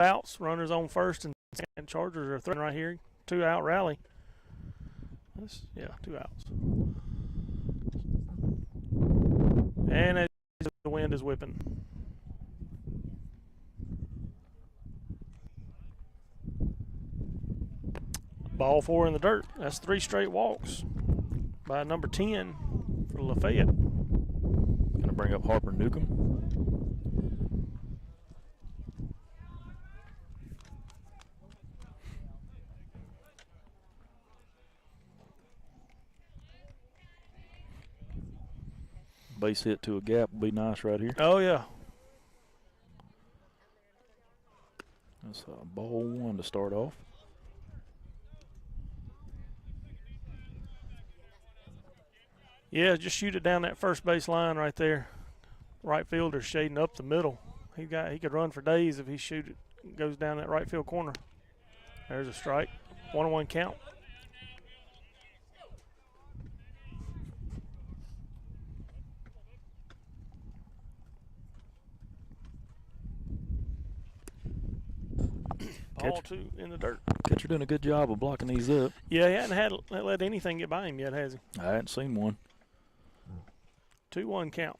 outs, runners on first, and Chargers are throwing right here. 2 out rally. Yeah, 2 outs. And as the wind is whipping. Ball 4 in the dirt. That's 3 straight walks by number 10 for Lafayette. Going to bring up Harper Newcomb. Base hit to a gap would be nice right here. Oh, yeah. That's ball 1 to start off. Yeah, just shoot it down that first base line right there. Right fielder shading up the middle. He could run for days if he goes down that right field corner. There's a strike. 1-1 count. Ball 2 in the dirt. Catcher doing a good job of blocking these up. Yeah, he hadn't let anything get by him yet, has he? I hadn't seen one. 2-1 count.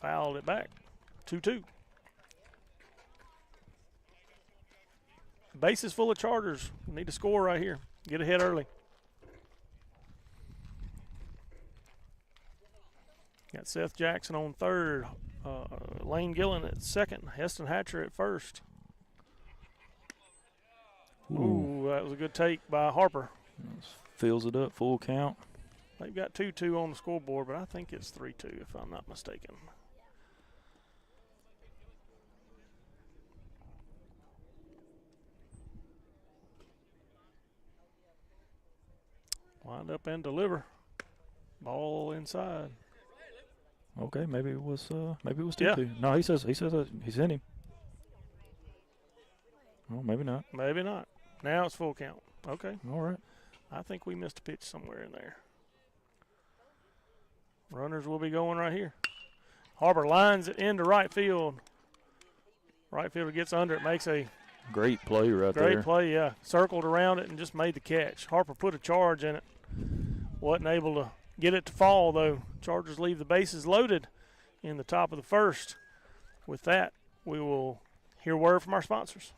Fouled it back. 2-2. Base is full of Chargers. We need to score right here. Get ahead early. Got Seth Jackson on third. Lane Gillen at second. Heston Hatcher at first. Ooh, that was a good take by Harper. Fills it up, full count. They've got 2-2 on the scoreboard, but I think it's 3-2 if I'm not mistaken. Wind up and deliver. Ball inside. Okay, maybe it was 2-2. Yeah. No, he says he's in him. Well, maybe not. Maybe not. Now it's full count. Okay. All right. I think we missed a pitch somewhere in there. Runners will be going right here. Harper lines it into right field. Right fielder gets under it, makes a great play right there. Great play, yeah. Circled around it and just made the catch. Harper put a charge in it. Wasn't able to get it to fall, though. Chargers leave the bases loaded in the top of the first. With that, we will hear word from our sponsors.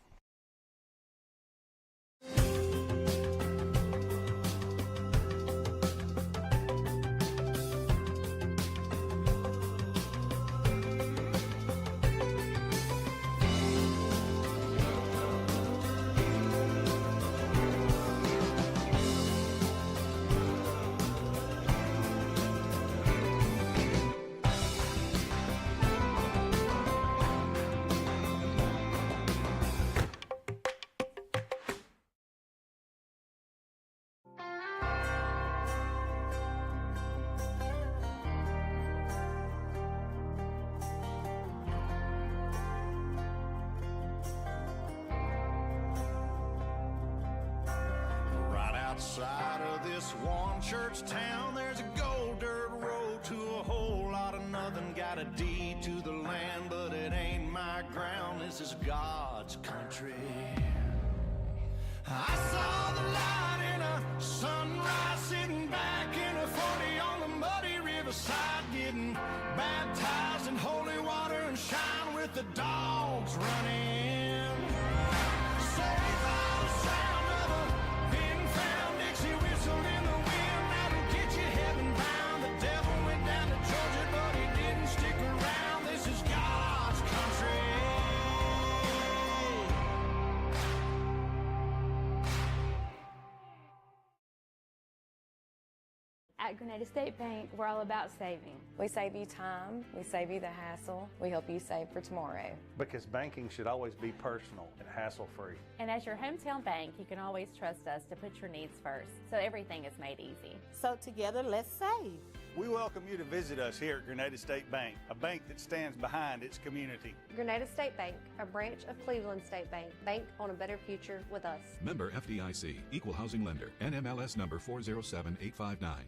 Outside of this one church town, there's a gold dirt road to a whole lot of nothing. Got a deed to the land, but it ain't my ground. This is God's country. I saw the light in a sunrise, sitting back in a 40 on the muddy riverside, getting baptized in holy water and shine with the dogs running. Saved by the sound of a pin-found Dixie whistle in the wind, that'll get you heaven bound. The devil went down to Georgia, but he didn't stick around. This is God's country. At Grenada State Bank, we're all about saving. We save you time, we save you the hassle, we help you save for tomorrow. Because banking should always be personal and hassle-free. And as your hometown bank, you can always trust us to put your needs first, so everything is made easy. So together, let's save. We welcome you to visit us here at Grenada State Bank, a bank that stands behind its community. Grenada State Bank, a branch of Cleveland State Bank. Bank on a better future with us. Member FDIC, Equal Housing Lender, NMLS number 407859.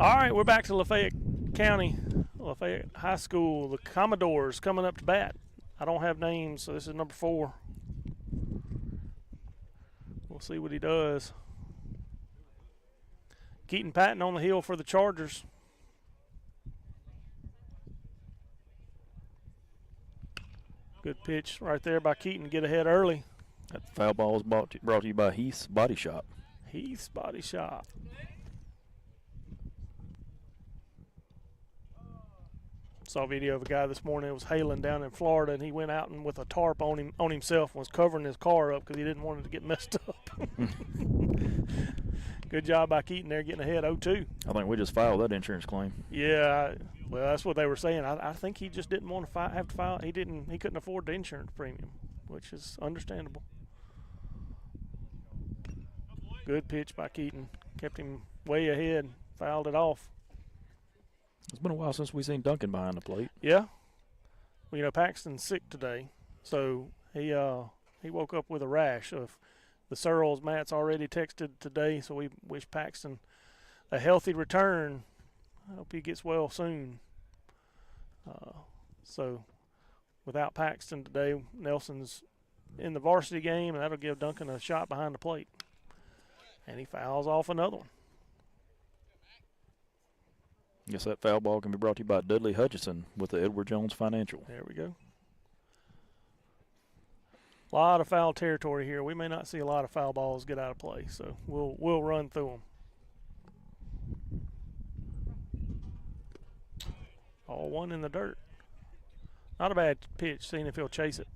All right, we're back to Lafayette County, Lafayette High School. The Commodores coming up to bat. I don't have names, so this is number 4. We'll see what he does. Keaton Patton on the hill for the Chargers. Good pitch right there by Keaton. Get ahead early. That foul ball was brought to you by Heath's Body Shop. Heath's Body Shop. Saw a video of a guy this morning that was hailing down in Florida, and he went out and with a tarp on himself and was covering his car up because he didn't want it to get messed up. Good job by Keaton there getting ahead 0-2. I think we just filed that insurance claim. Yeah, well, that's what they were saying. I think he just didn't want to have to file. He couldn't afford the insurance premium, which is understandable. Good pitch by Keaton. Kept him way ahead. Fouled it off. It's been a while since we've seen Duncan behind the plate. Yeah. Well, Paxton's sick today, so he woke up with a rash. So if the Searles, Matt's already texted today, so we wish Paxton a healthy return. I hope he gets well soon. So without Paxton today, Nelson's in the varsity game, and that'll give Duncan a shot behind the plate. And he fouls off another one. I guess that foul ball can be brought to you by Dudley Hutchison with the Edward Jones Financial. There we go. A lot of foul territory here. We may not see a lot of foul balls get out of play, so we'll run through them. All one in the dirt. Not a bad pitch, seeing if he'll chase it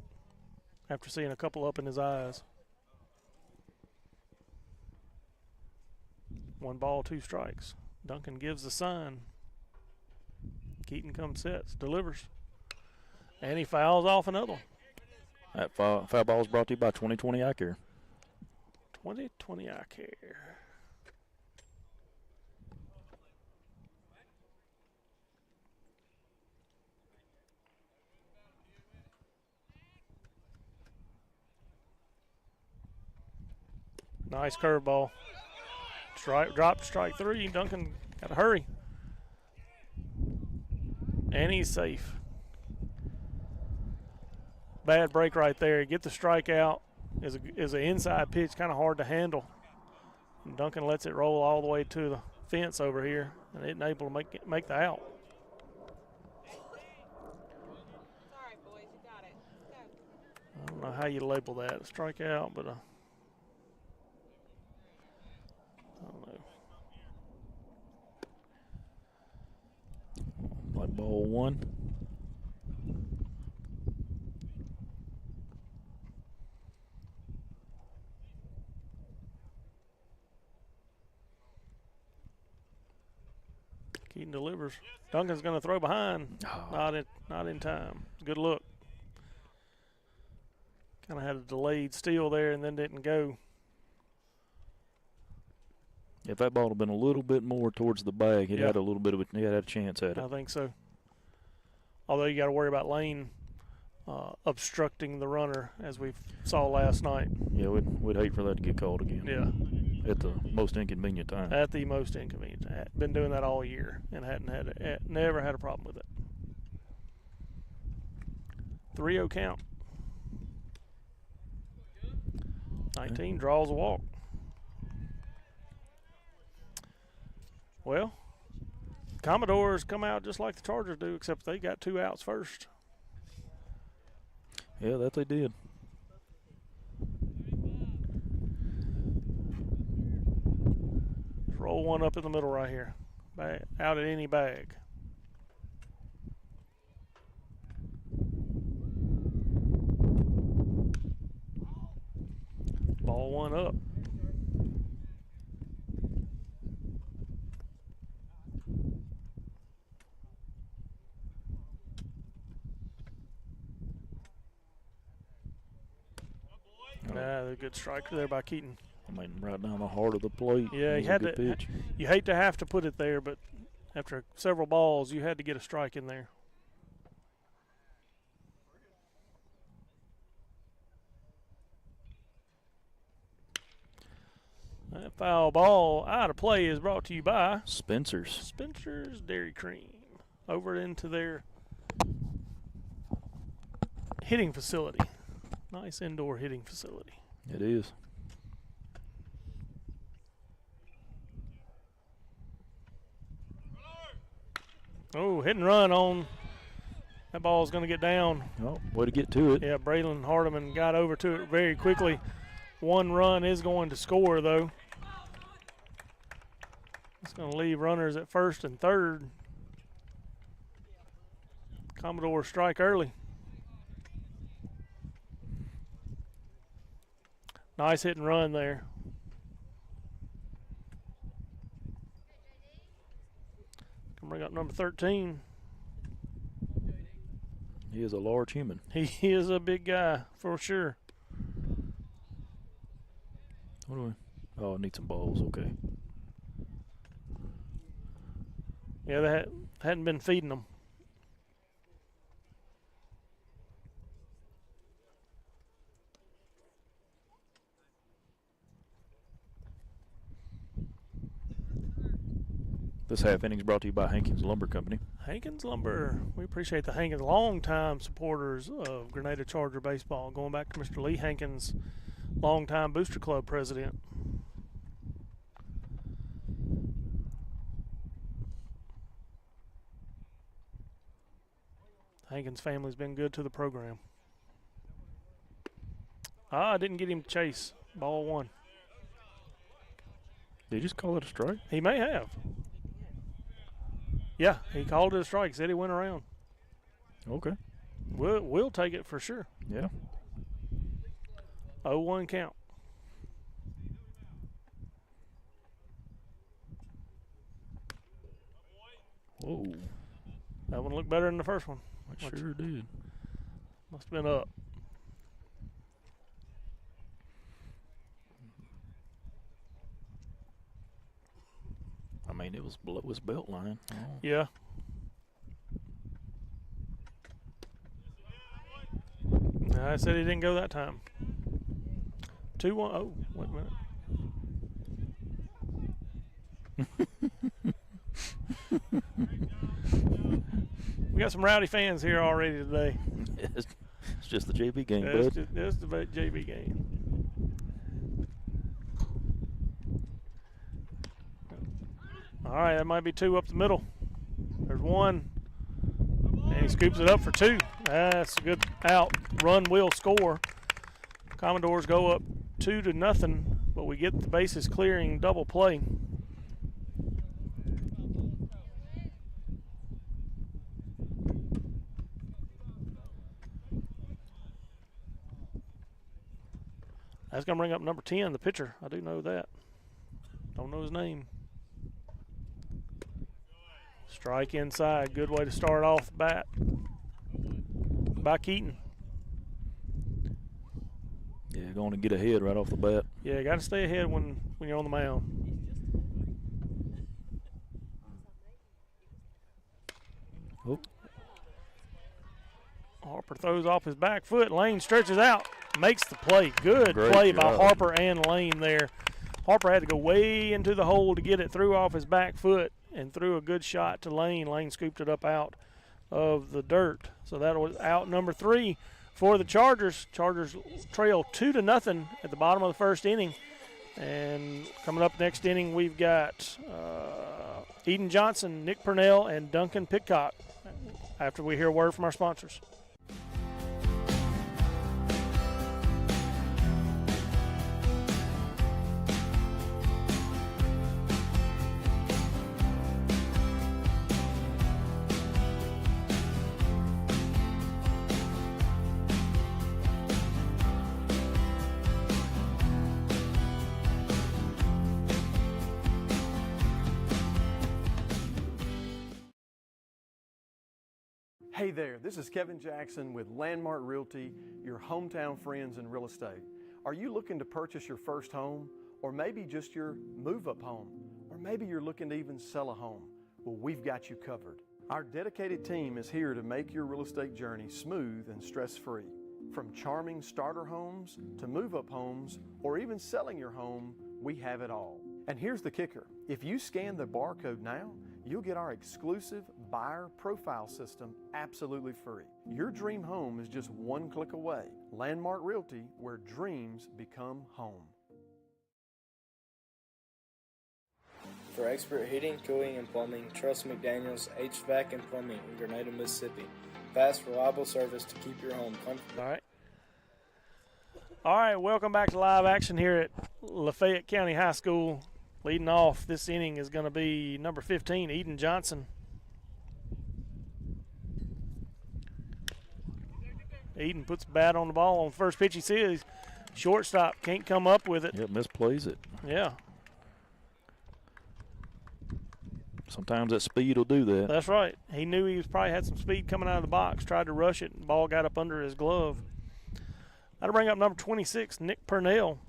after seeing a couple up in his eyes. 1 ball, 2 strikes. Duncan gives the sign. Keaton comes, sets, delivers. And he fouls off another one. That foul ball is brought to you by 2020 Eye Care. 2020 Eye Care. Nice curveball. Drop strike 3. Duncan got to hurry. And he's safe. Bad break right there. Get the strikeout. Is an inside pitch, kind of hard to handle. And Duncan lets it roll all the way to the fence over here, and isn't able to make the out. I don't know how you label that a strikeout, but I don't know. Like ball 1. Keaton delivers. Duncan's going to throw behind. Oh. Not in time. Good look. Kind of had a delayed steal there and then didn't go. If that ball had been a little bit more towards the bag, he had a little bit of he had a chance at it. I think so. Although you got to worry about Lane obstructing the runner, as we saw last night. Yeah, we'd hate for that to get called again. Yeah. At the most inconvenient time. At the most inconvenient. Been doing that all year and never had a problem with it. 3-0 count. 19 draws a walk. Well, Commodores come out just like the Chargers do, except they got 2 outs first. Yeah, that they did. Just roll one up in the middle right here. Out at any bag. Ball 1 up. A good striker there by Keaton. I mean, right down the heart of the plate. Yeah, he had to. Pitch. You hate to have to put it there, but after several balls, you had to get a strike in there. That foul ball out of play is brought to you by Spencer's. Dairy Cream. Over into their hitting facility. Nice indoor hitting facility. It is. Oh, hit and run on. That ball is going to get down. Oh, way to get to it. Yeah, Braylon Hardiman got over to it very quickly. One run is going to score, though. It's going to leave runners at first and third. Commodores strike early. Nice hit and run there. Can bring up number 13. He is a large human. He is a big guy for sure. What do we? Oh, I need some balls. Okay. Yeah, they hadn't been feeding them. This half inning is brought to you by Hankins Lumber Company. Hankins Lumber. We appreciate the Hankins, longtime supporters of Grenada Charger baseball, going back to Mr. Lee Hankins, longtime Booster Club president. Hankins family's been good to the program. I didn't get him to chase. Ball one. Did you just call it a strike? He may have. Yeah, he called it a strike. Said he went around. Okay. We'll take it for sure. Yeah. 0-1 count. Whoa. That one looked better than the first one. It sure did. Must have been up. I mean, it was below his belt line. Oh. Yeah. I said he didn't go that time. 2-1. Oh, wait a minute. We got some rowdy fans here already today. It's just the JV game, That's bud. the JV game. All right, that might be two up the middle. There's one. And he scoops it up for two. That's a good out. Run will score. Commodores go up 2-0, but we get the bases clearing double play. That's going to bring up number 10, the pitcher. I do know that. Don't know his name. Strike inside. Good way to start off the bat by Keaton. Yeah, going to get ahead right off the bat. Yeah, got to stay ahead when you're on the mound. Oh. Harper throws off his back foot. Lane stretches out, makes the play. Good Great play by job. Harper and Lane there. Harper had to go way into the hole to get it through off his back foot and threw a good shot to Lane. Lane scooped it up out of the dirt. So that was out number 3 for the Chargers. Chargers trail 2-0 at the bottom of the first inning. And coming up next inning, we've got Eden Johnson, Nick Purnell, and Duncan Pitcock after we hear a word from our sponsors. Hey there, this is Kevin Jackson with Landmark Realty, your hometown friends in real estate. Are you looking to purchase your first home, or maybe just your move-up home, or maybe you're looking to even sell a home? Well, we've got you covered. Our dedicated team is here to make your real estate journey smooth and stress-free. From charming starter homes to move-up homes, or even selling your home, we have it all. And here's the kicker. If you scan the barcode now, you'll get our exclusive buyer profile system absolutely free. Your dream home is just one click away. Landmark Realty, where dreams become home. For expert heating, cooling, and plumbing, trust McDaniels HVAC and Plumbing in Grenada, Mississippi. Fast, reliable service to keep your home comfortable. All right, welcome back to live action here at Lafayette County High School. Leading off this inning is going to be number 15, Eden Johnson. Eden puts the bat on the ball on the first pitch. He sees shortstop can't come up with it. Yeah, misplays it. Yeah. Sometimes that speed will do that. That's right. He knew he probably had some speed coming out of the box, tried to rush it, and the ball got up under his glove. That'll bring up number 26, Nick Purnell.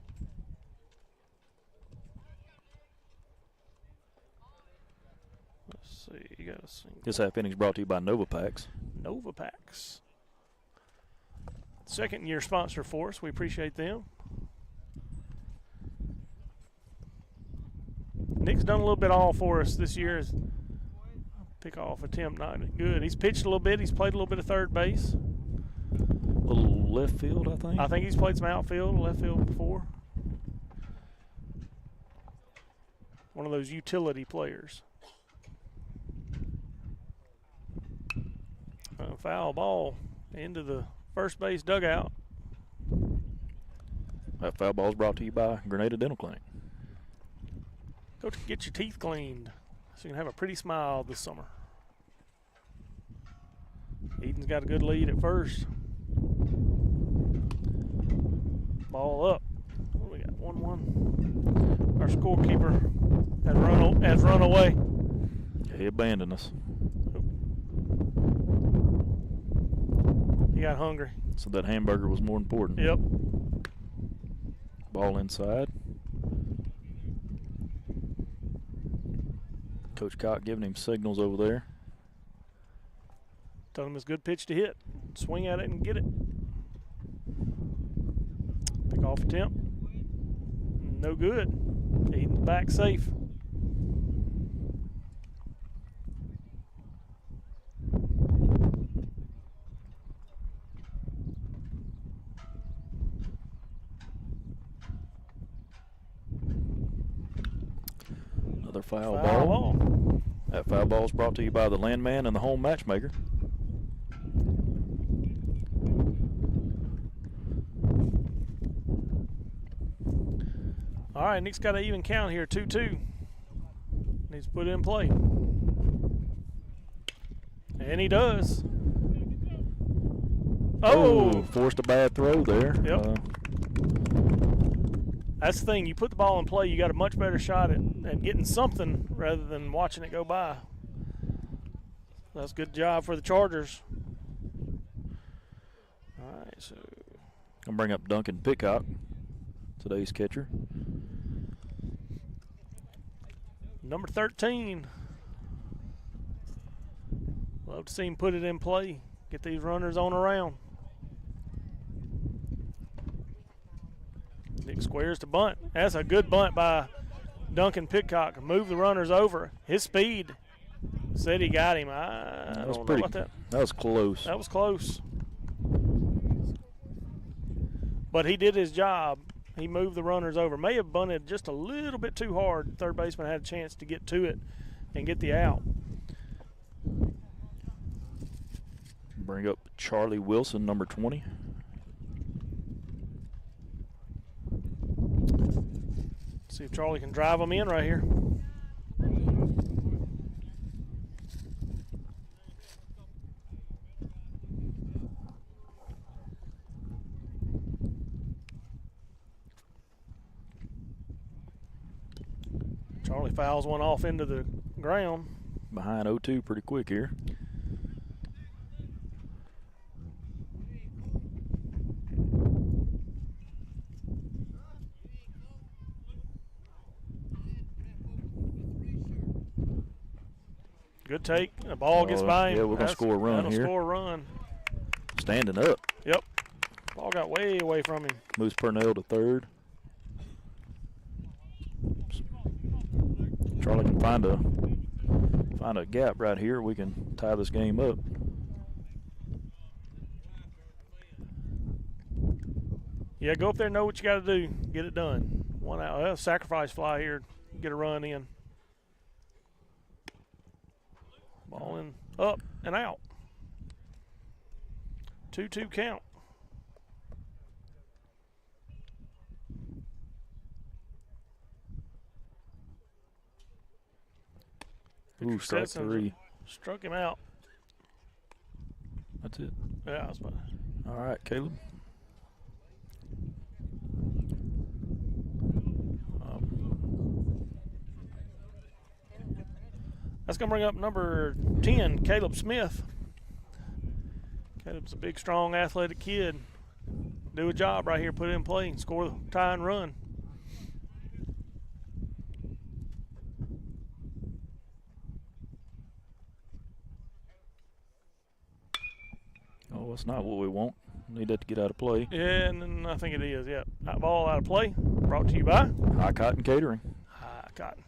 Let's see. You got to see. This half inning's brought to you by Novapacks. Novapacks. Second-year sponsor for us. We appreciate them. Nick's done a little bit all for us this year. His pick-off attempt not good. He's pitched a little bit. He's played a little bit of third base. A little left field, I think. I think he's played some outfield, left field before. One of those utility players. Foul ball into the first base dugout. That foul ball is brought to you by Grenada Dental Clinic. Go to get your teeth cleaned so you can have a pretty smile this summer. Eden's got a good lead at first. Ball up. We got 1-1. Our scorekeeper has run away. He abandoned us. He got hungry. So that hamburger was more important. Yep. Ball inside. Coach Cock giving him signals over there. Telling him it's a good pitch to hit. Swing at it and get it. Pick off attempt. No good. Eden's back safe. Another foul ball. That foul ball is brought to you by the Landman and the Home Matchmaker. All right, Nick's got an even count here, 2-2. Needs to put it in play. And he does. Oh! Forced a bad throw there. Yep. That's the thing. You put the ball in play, you got a much better shot at getting something rather than watching it go by. That's a good job for the Chargers. All right, so. I'm bring up Duncan Pitcock, today's catcher. Number 13. Love to see him put it in play. Get these runners on around. Nick squares to bunt. That's a good bunt by Duncan Pitcock. Move the runners over. His speed said he got him. I don't know about that. That was close. That was close. But he did his job. He moved the runners over. May have bunted just a little bit too hard. Third baseman had a chance to get to it and get the out. Bring up Charlie Wilson, number 20. See if Charlie can drive them in right here. Charlie fouls one off into the ground. Behind 0-2 pretty quick here. Good take. The ball gets by him. Yeah, we're going to score a run that'll here. Score a run. Standing up. Yep. Ball got way away from him. Moves Purnell to third. Charlie can find a gap right here, we can tie this game up. Yeah, go up there, know what you got to do, get it done. One out. Well, sacrifice fly here, get a run in. Ball in, up and out. 2-2 count. Ooh, strike three. Struck him out. That's it. Yeah, that's fine. All right, Caleb. That's going to bring up number 10, Caleb Smith. Caleb's a big, strong, athletic kid. Do a job right here, put it in play, and score the tie and run. Oh, that's not what we want. Need that to get out of play. Yeah, and I think it is, yeah. Ball out of play, brought to you by High Cotton Catering. High Cotton.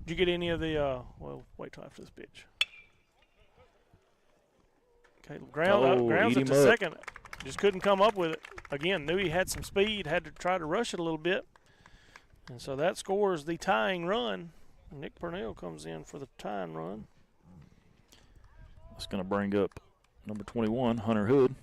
Did you get any of the, well, wait till after this pitch. Caleb grounds it to second. Just couldn't come up with it. Again, knew he had some speed, had to try to rush it a little bit. And so that scores the tying run. Nick Purnell comes in for the tying run. That's going to bring up number 21, Hunter Hood.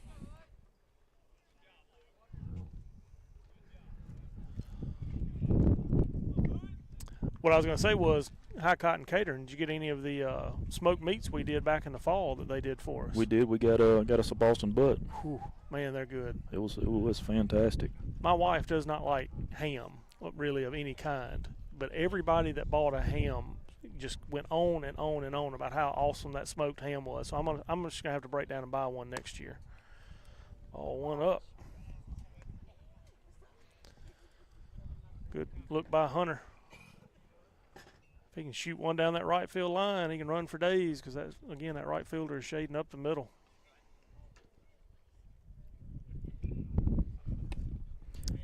What I was going to say was High Cotton Catering. Did you get any of the smoked meats we did back in the fall that they did for us? We did. We got us a Boston butt. Whew, man, they're good. It was fantastic. My wife does not like ham, really, of any kind. But everybody that bought a ham just went on and on and on about how awesome that smoked ham was. So I'm just gonna have to break down and buy one next year. All one up. Good look by Hunter. If he can shoot one down that right field line, he can run for days because that's, again, that right fielder is shading up the middle.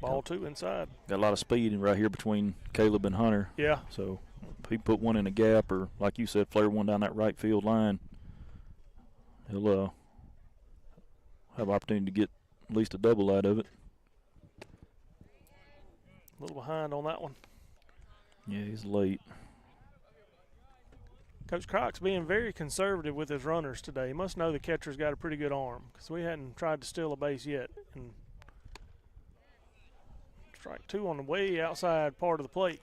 Ball two inside. Got a lot of speed right here between Caleb and Hunter. Yeah. So if he put one in a gap or, like you said, flare one down that right field line, he'll have opportunity to get at least a double out of it. A little behind on that one. Yeah, he's late. Coach Croc's being very conservative with his runners today. He must know the catcher's got a pretty good arm because we hadn't tried to steal a base yet. And strike two on the way outside part of the plate.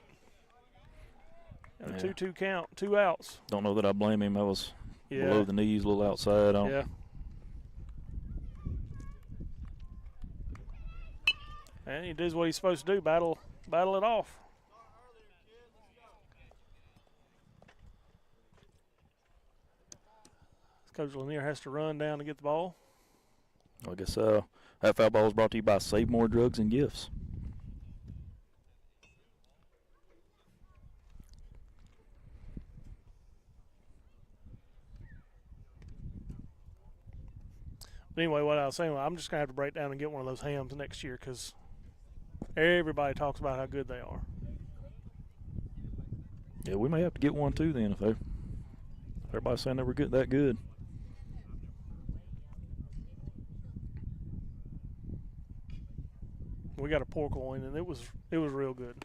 Got a 2-2 count, 2 outs. Don't know that I blame him. That was below the knees, a little outside. Yeah. And he does what he's supposed to do, battle it off. Coach Lanier has to run down to get the ball. I guess that foul ball was brought to you by Save More Drugs and Gifts. But anyway, what I was saying, I'm just going to have to break down and get one of those hams next year because everybody talks about how good they are. Yeah, we may have to get one too then if everybody's saying they were that good. We got a pork loin, and it was real good.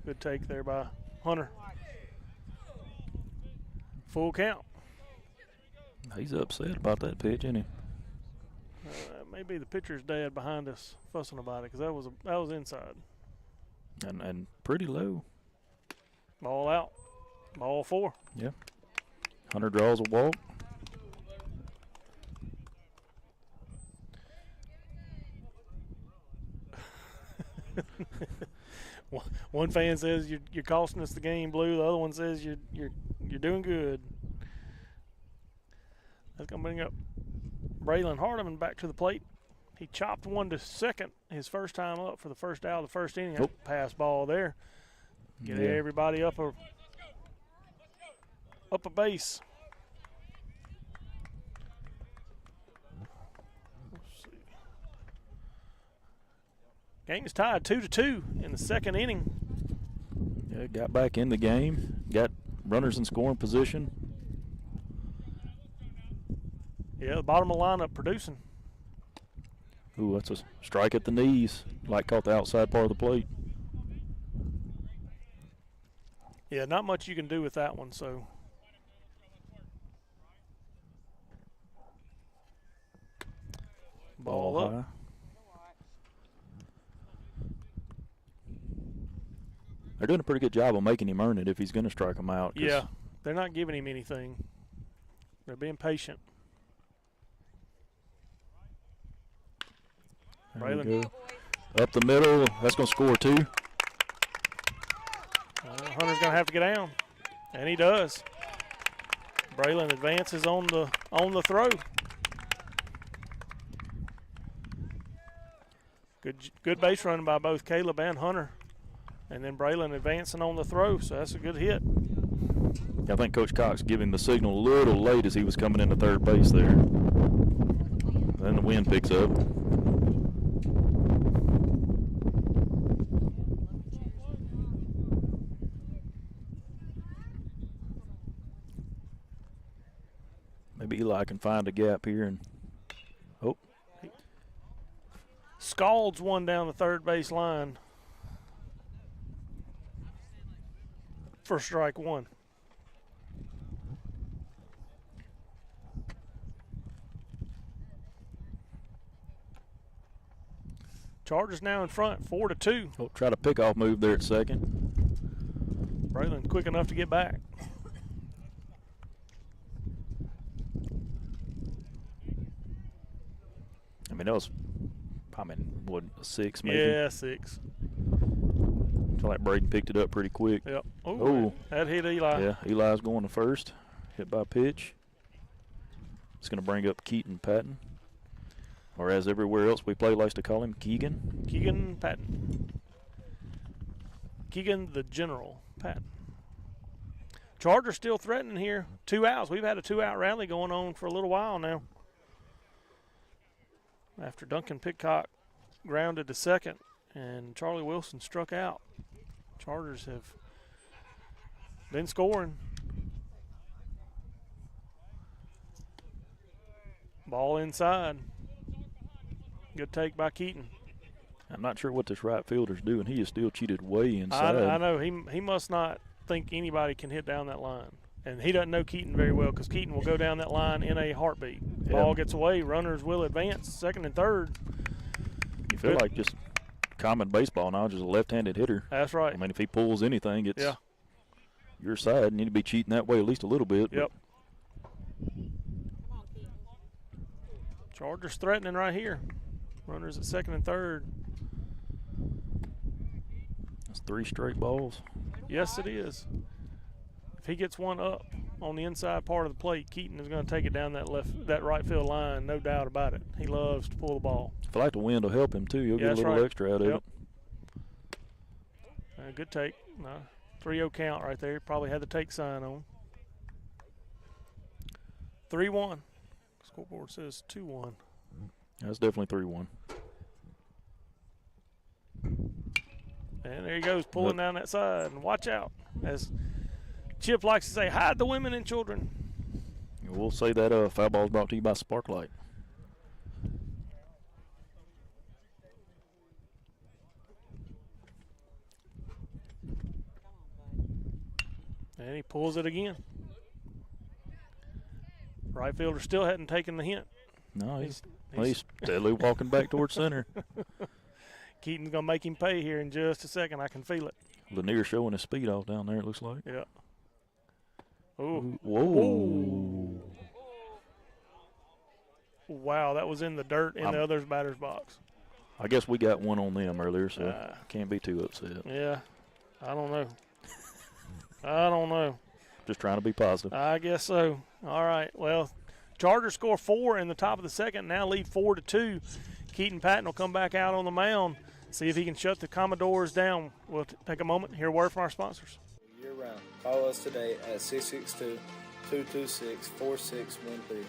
Good take there by Hunter. Full count. He's upset about that pitch, isn't he? Maybe the pitcher's dad behind us fussing about it because that was inside. And pretty low. Ball out. Ball 4. Yeah. Hunter draws a walk. One fan says you're costing us the game, Blue. The other one says you're doing good. That's gonna bring up Braylon Hardiman back to the plate. He chopped one to second his first time up for the first out of the first inning. Nope. Pass ball there. Get everybody up a base. Game is tied 2-2 in the second inning. Yeah, got back in the game. Got runners in scoring position. Yeah, the bottom of the lineup producing. Ooh, that's a strike at the knees. Like caught the outside part of the plate. Yeah, not much you can do with that one, so. Ball up. High. They're doing a pretty good job of making him earn it if he's going to strike him out. Yeah, they're not giving him anything. They're being patient. Braylon. Up the middle. That's going to score 2. Hunter's going to have to get down, and he does. Braylon advances on the throw. Good base running by both Caleb and Hunter. And then Braylon advancing on the throw, so that's a good hit. I think Coach Cox giving the signal a little late as he was coming into third base there. Then the wind picks up. Maybe Eli can find a gap here and Scalds one down the third base line for strike 1. Chargers now in front, 4-2. Oh, try to pick off move there at second. Braylon quick enough to get back. I mean, that was, what, a 6 maybe? Yeah, 6. I feel like Braden picked it up pretty quick. Yep. Oh, that hit Eli. Yeah, Eli's going to first. Hit by pitch. It's going to bring up Keaton Patton. Or as everywhere else we play likes to call him, Keegan. Keegan Patton. Keegan the General Patton. Chargers still threatening here. 2 outs. We've had a 2-out rally going on for a little while now. After Duncan Pitcock grounded to second and Charlie Wilson struck out. Chargers have been scoring. Ball inside. Good take by Keaton. I'm not sure what this right fielder's doing. He is still cheated way inside. I know. He must not think anybody can hit down that line. And he doesn't know Keaton very well because Keaton will go down that line in a heartbeat. Yep. Ball gets away. Runners will advance second and third. You feel like just common baseball now, just a left-handed hitter. That's right. I mean, if he pulls anything, it's yeah. your side. You need to be cheating that way at least a little bit. Yep. Chargers threatening right here. Runners at second and third. That's 3 straight balls. Yes, it is. If he gets one up on the inside part of the plate, Keaton is going to take it down that right field line, no doubt about it. He loves to pull the ball. I feel like the wind will help him, too. He'll get a little extra out of it. Good take. 3-0 count right there. Probably had the take sign on. 3-1. Scoreboard says 2-1. That's definitely 3-1. And there he goes, pulling down that side. And watch out. As Chip likes to say, hide the women and children. We'll say that foul ball is brought to you by Sparklight. And he pulls it again. Right fielder still hadn't taken the hint. No, he's steadily walking back towards center. Keaton's going to make him pay here in just a second. I can feel it. Lanier showing his speed off down there, it looks like. Yeah. Ooh. Whoa. Wow, that was in the dirt in the other's batter's box. I guess we got one on them earlier, so can't be too upset. Yeah. I don't know. Just trying to be positive. I guess so. All right. Well, Chargers score 4 in the top of the second, now lead 4-2. Keaton Patton will come back out on the mound, see if he can shut the Commodores down. We'll take a moment, hear a word from our sponsors. Year-round. Call us today at 662-226-4613.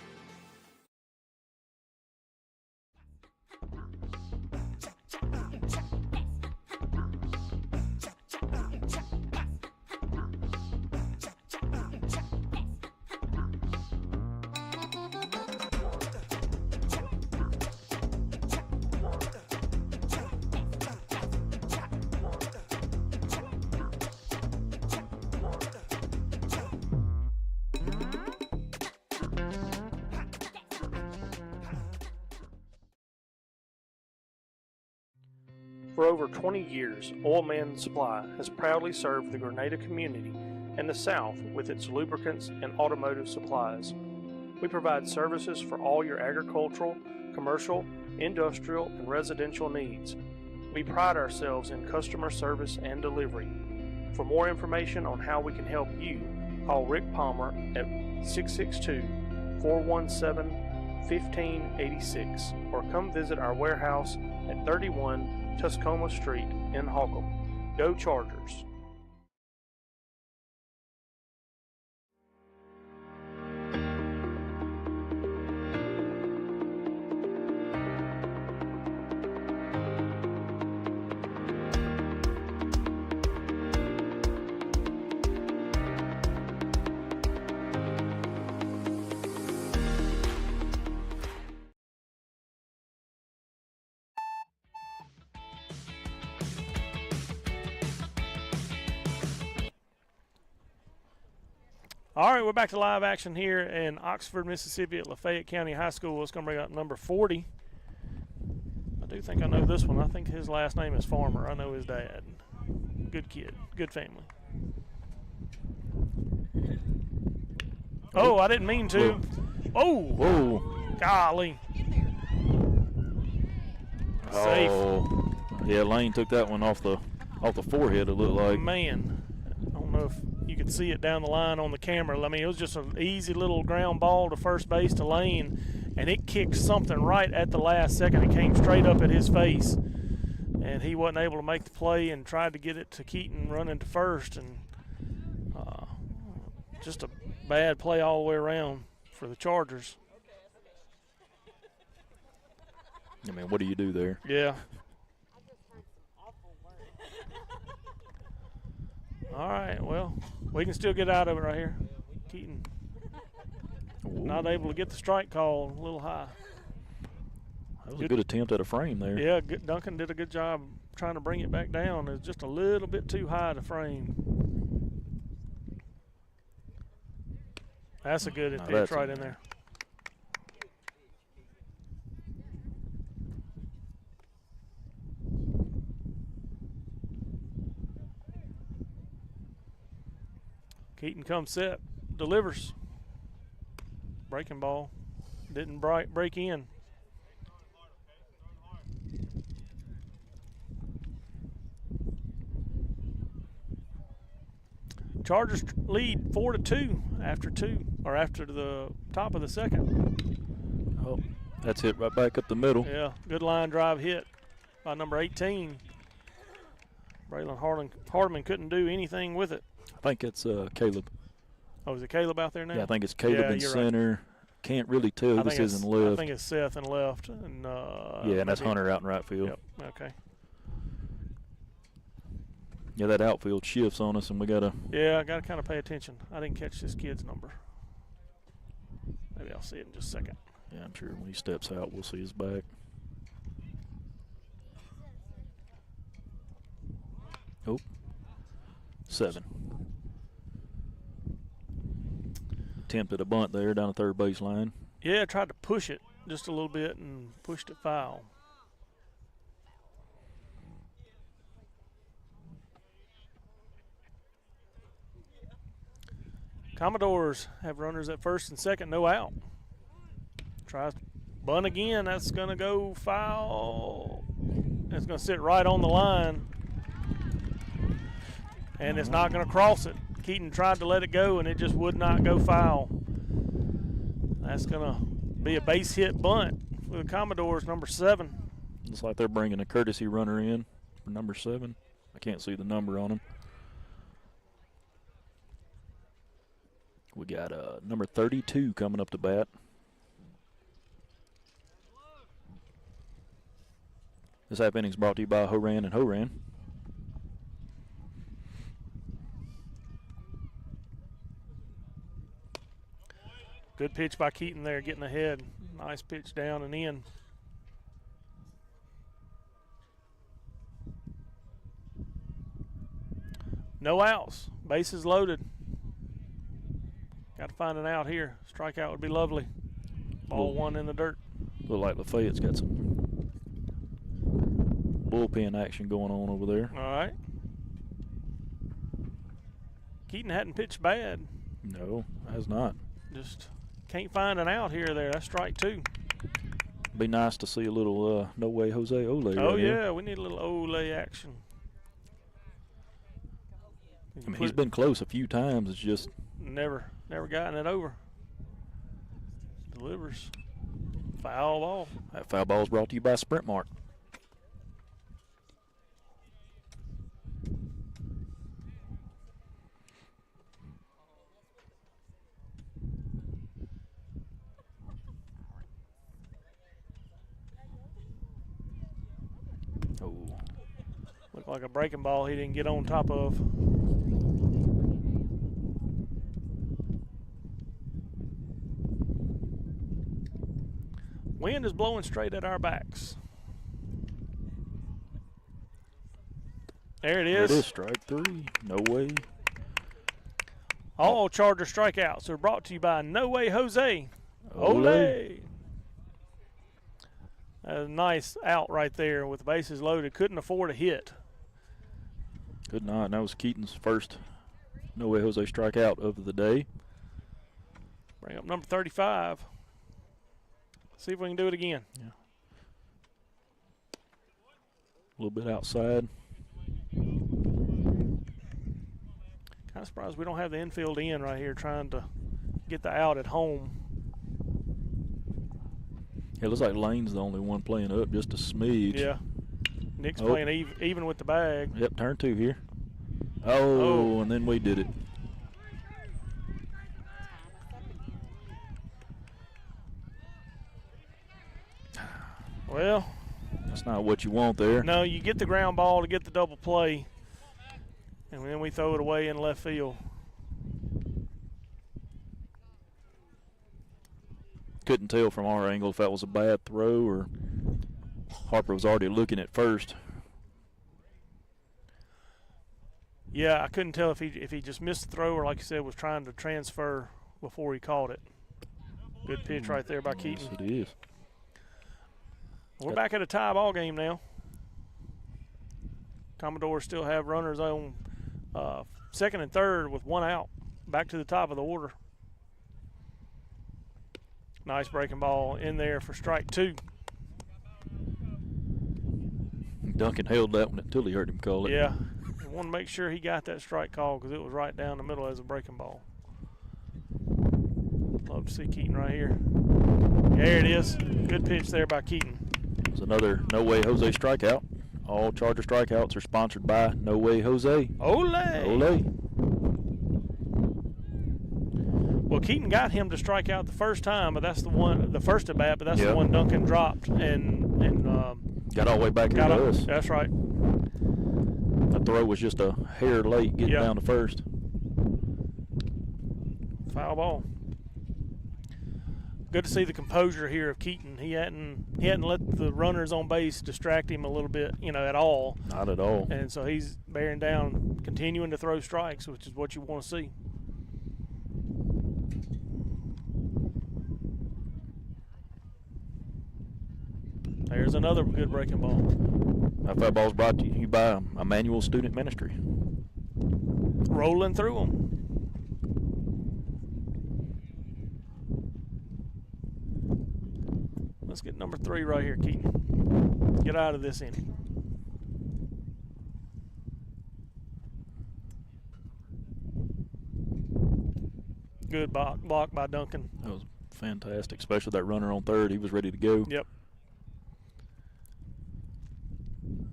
For over 20 years, Oil Man Supply has proudly served the Grenada community and the South with its lubricants and automotive supplies. We provide services for all your agricultural, commercial, industrial, and residential needs. We pride ourselves in customer service and delivery. For more information on how we can help you, call Rick Palmer at 662-417-1586 or come visit our warehouse at 31 Tuscoma Street in Holcomb. Go Chargers! All right, we're back to live action here in Oxford, Mississippi at Layfayette County High School. It's going to bring up number 40. I do think I know this one. I think his last name is Farmer. I know his dad. Good kid. Good family. Oh, I didn't mean to. Oh! Whoa. Golly. Safe. Oh. Yeah, Lane took that one off the forehead, it looked like. Man, I don't know if you could see it down the line on the camera. I mean, it was just an easy little ground ball to first base to Lane, and it kicked something right at the last second. It came straight up at his face, and he wasn't able to make the play and tried to get it to Keaton running to first, and just a bad play all the way around for the Chargers. I mean, what do you do there? Yeah. All right, well, we can still get out of it right here. Keaton not able to get the strike call, a little high. That was a good attempt at a frame there. Yeah, Duncan did a good job trying to bring it back down. It was just a little bit too high to frame. That's a good pitch right in there. Keaton comes set, delivers. Breaking ball. Didn't break in. Chargers lead 4-2 after the top of the second. Oh, that's hit right back up the middle. Yeah, good line drive hit by number 18. Braylon Hardeman couldn't do anything with it. I think it's Caleb. Oh, is it Caleb out there now? Yeah, I think it's Caleb in center. Right. Can't really tell. This isn't left. I think it's Seth in left. And, yeah, and that's Hunter out in right field. Yep, okay. Yeah, that outfield shifts on us, and we got to. Yeah, I got to kind of pay attention. I didn't catch this kid's number. Maybe I'll see it in just a second. Yeah, I'm sure when he steps out, we'll see his back. Oh, 7. Attempted a bunt there down the third baseline. Yeah, tried to push it just a little bit and pushed it foul. Commodores have runners at first and second, no out. Tries to bunt again. That's going to go foul. It's going to sit right on the line. And it's not going to cross it. Keaton tried to let it go, and it just would not go foul. That's going to be a base hit bunt for the Commodores, number 7. Looks like they're bringing a courtesy runner in for number 7. I can't see the number on him. We got number 32 coming up to bat. This half inning is brought to you by Horan and Horan. Good pitch by Keaton there, getting ahead. Nice pitch down and in. No outs. Bases loaded. Got to find an out here. Strikeout would be lovely. Ball 1 in the dirt. Look like Lafayette's got some bullpen action going on over there. All right. Keaton hadn't pitched bad. No, has not. Just can't find an out here or there. That's strike 2. Be nice to see a little no way Jose Ole. Oh, right yeah, here. we need a little Ole action. I mean, he's been close a few times. It's just never gotten it over. Delivers. Foul ball. that foul ball is brought to you by Sprint Mark. Oh, Looked like a breaking ball he didn't get on top of. Wind is blowing straight at our backs. There it is. it is strike 3. No way. All Charger strikeouts are brought to you by No Way Jose. Ole. Ole. A nice out right there with the bases loaded. Couldn't afford a hit. Good night. That was Keaton's first No Way Jose strikeout of the day. Bring up number 35. See if we can do it again. Yeah. A little bit outside. Kind of surprised we don't have the infield in right here trying to get the out at home. It looks like Lane's the only one playing up just a smidge. Yeah. Nick's playing even with the bag. Yep, turn 2 here. Oh, and then we did it. Well, that's not what you want there. No, you get the ground ball to get the double play, and then we throw it away in left field. Couldn't tell from our angle if that was a bad throw or Harper was already looking at first. Yeah, I couldn't tell if he just missed the throw or, like you said, was trying to transfer before he caught it. Good pitch right there by Keaton. Yes, it is. We're back at a tie ball game now. Commodores still have runners on second and third with one out. Back to the top of the order. Nice breaking ball in there for strike 2. Duncan held that one until he heard him call it. Yeah. I want to make sure he got that strike call because it was right down the middle as a breaking ball. Love to see Keaton right here. There it is. Good pitch there by Keaton. It's another No Way Jose strikeout. All Charger strikeouts are sponsored by No Way Jose. Ole! Ole. Well, Keaton got him to strike out the first time, but that's the first at bat, but that's the one Duncan dropped and got all the way back here to us. That's right. That throw was just a hair late getting down to first. Foul ball. Good to see the composure here of Keaton. He hadn't let the runners on base distract him a little bit, at all. Not at all. And so he's bearing down, continuing to throw strikes, which is what you want to see. There's another good breaking ball. That foul ball is brought to you by Emmanuel Student Ministry. Rolling through them. Let's get number 3 right here, Keaton. Get out of this inning. Good block by Duncan. That was fantastic, especially that runner on third. He was ready to go. Yep.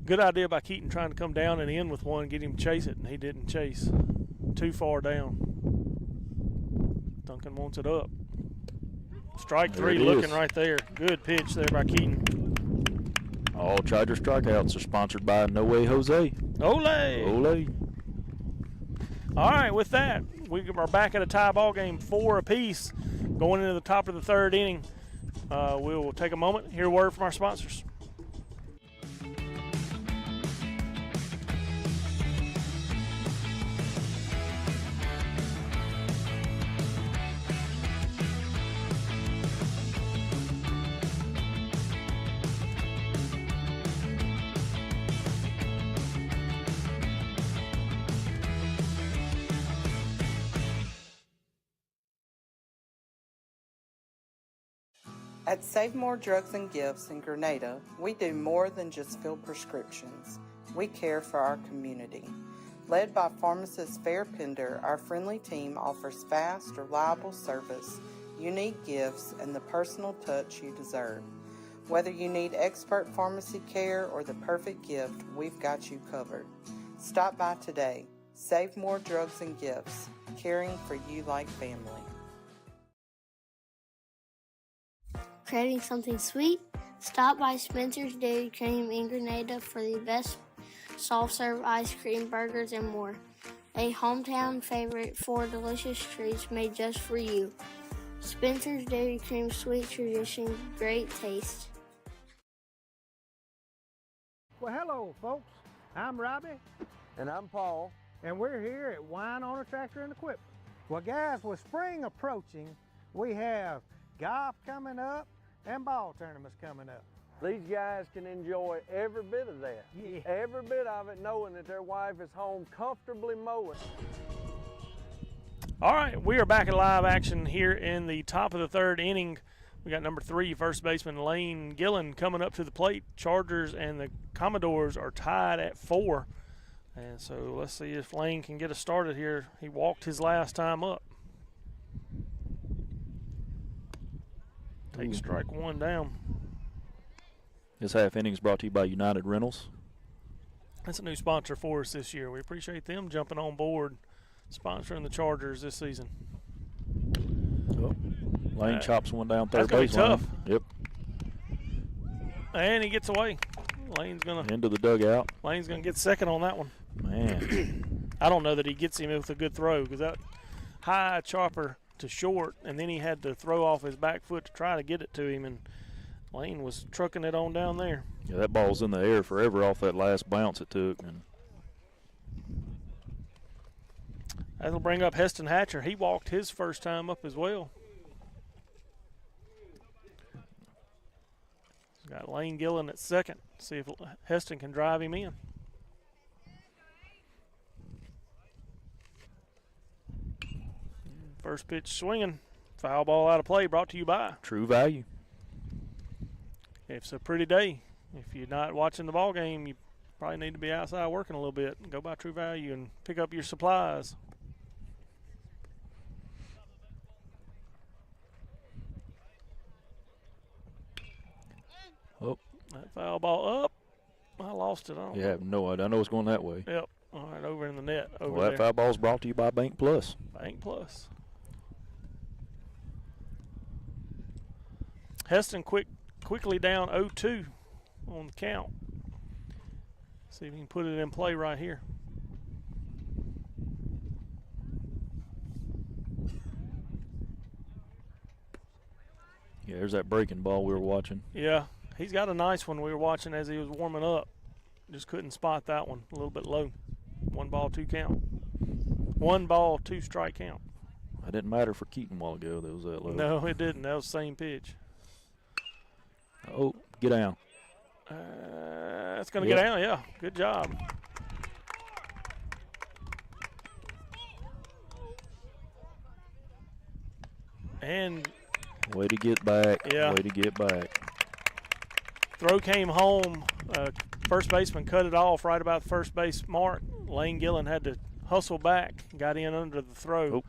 Good idea by Keaton trying to come down and in with one, get him to chase it, and he didn't chase. Too far down. Duncan wants it up. Strike 3 looking right there. Good pitch there by Keaton. All Charger strikeouts are sponsored by No Way Jose. Ole! Ole. All right, with that, we are back at a tie ball game, 4 apiece, going into the top of the third inning. We will take a moment, hear a word from our sponsors. At Save More Drugs and Gifts in Grenada, we do more than just fill prescriptions. We care for our community. Led by pharmacist Fair Pender, our friendly team offers fast, reliable service, unique gifts, and the personal touch you deserve. Whether you need expert pharmacy care or the perfect gift, we've got you covered. Stop by today. Save More Drugs and Gifts, caring for you like family. Craving something sweet? Stop by Spencer's Dairy Cream in Grenada for the best soft-serve ice cream, burgers, and more. A hometown favorite for delicious treats made just for you. Spencer's Dairy Cream, sweet tradition, great taste. Well, hello, folks. I'm Robbie. And I'm Paul. And we're here at Wine Owner Tractor and Equipment. Well, guys, with spring approaching, we have golf coming up and ball tournaments coming up. These guys can enjoy every bit of that. Yeah. Every bit of it, knowing that their wife is home comfortably mowing. All right, we are back at live action here in the top of the third inning. We got number 3, first baseman Lane Gillen coming up to the plate. Chargers and the Commodores are tied at 4. And so let's see if Lane can get us started here. He walked his last time up. Take strike 1 down. This half inning is brought to you by United Rentals. That's a new sponsor for us this year. We appreciate them jumping on board, sponsoring the Chargers this season. Oh, Lane chops one down third base. That's baseline. tough. Yep. And he gets away. Lane's going to. Into the dugout. Lane's going to get second on that one. Man. I don't know that he gets him with a good throw because that high chopper to short, and then he had to throw off his back foot to try to get it to him, and Lane was trucking it on down there. Yeah, that ball's in the air forever off that last bounce it took. And that'll bring up Heston Hatcher. He walked his first time up as well. He's got Lane Gillen at second. See if Heston can drive him in. First pitch swinging. Foul ball out of play, brought to you by True Value. It's a pretty day. If you're not watching the ball game, you probably need to be outside working a little bit. Go by True Value and pick up your supplies. Oh. That foul ball up. I lost it. You have no idea. I know it's going that way. Yep. All right, over in the net. Over well, that foul ball is brought to you by Bank Plus. Bank Plus. Heston quickly down 0-2 on the count. See if he can put it in play right here. Yeah, there's that breaking ball we were watching. Yeah, he's got a nice one we were watching as he was warming up. Just couldn't spot that one. A little bit low. 1 ball, 2 count. 1 ball, 2 strike count. That didn't matter for Keaton a while ago. That was that low. No, it didn't. That was the same pitch. Oh, get down. That's going to get down, yeah. Good job. And way to get back. Yeah. Way to get back. Throw came home. First baseman cut it off right about the first base mark. Lane Gillen had to hustle back, got in under the throw. Oh.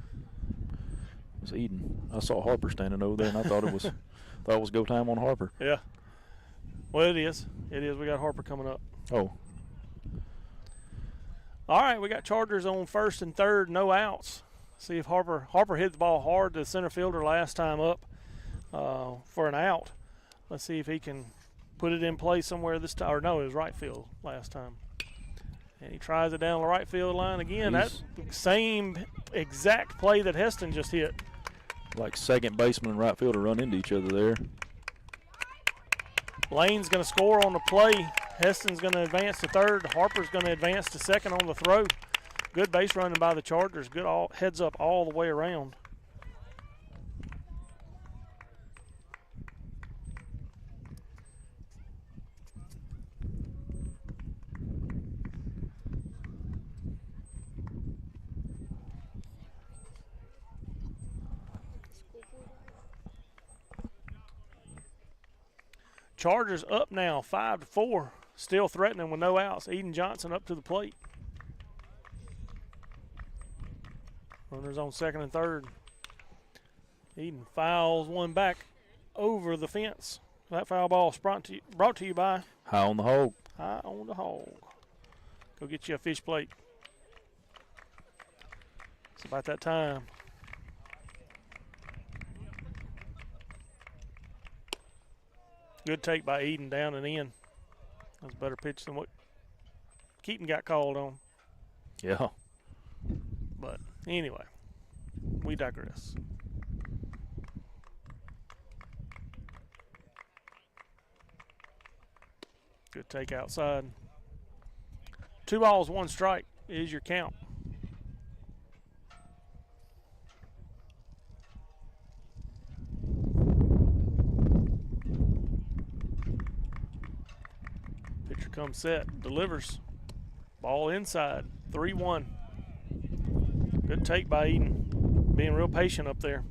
It was Eden. I saw Harper standing over there, and I thought it was go time on Harper. Yeah. Well, it is. It is. We got Harper coming up. Oh. All right, we got Chargers on first and third, no outs. See if Harper hit the ball hard to the center fielder last time up for an out. Let's see if he can put it in play somewhere this time. Or no, it was right field last time. And he tries it down the right field line again. That's the same exact play that Heston just hit. Like second baseman and right fielder run into each other there. Lane's going to score on the play. Heston's going to advance to third. Harper's going to advance to second on the throw. Good base running by the Chargers. Good heads up all the way around. Chargers up now, 5-4. Still threatening with no outs. Eden Johnson up to the plate. Runners on second and third. Eden fouls one back over the fence. That foul ball is brought to you by High on the hog. High on the Hog. Go get you a fish plate. It's about that time. Good take by Eden, down and in. That's a better pitch than what Keaton got called on. Yeah. But anyway, we digress. Good take outside. 2 balls, 1 strike is your count. Pitcher comes set, delivers. Ball inside, 3-1. Good take by Eden, being real patient up there.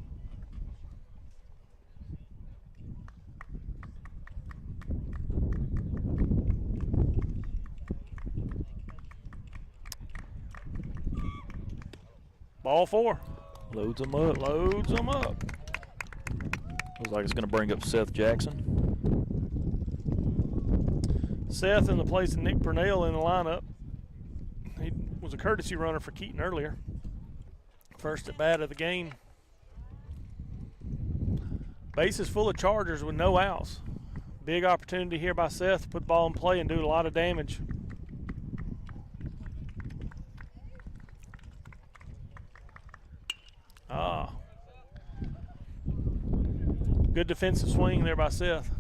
Ball 4. Loads them up. Loads them up. Looks like it's going to bring up Seth Jackson. Seth in the place of Nick Purnell in the lineup. He was a courtesy runner for Keaton earlier. First at bat of the game. Bases full of Chargers with no outs. Big opportunity here by Seth to put the ball in play and do a lot of damage. Good defensive swing there by Seth.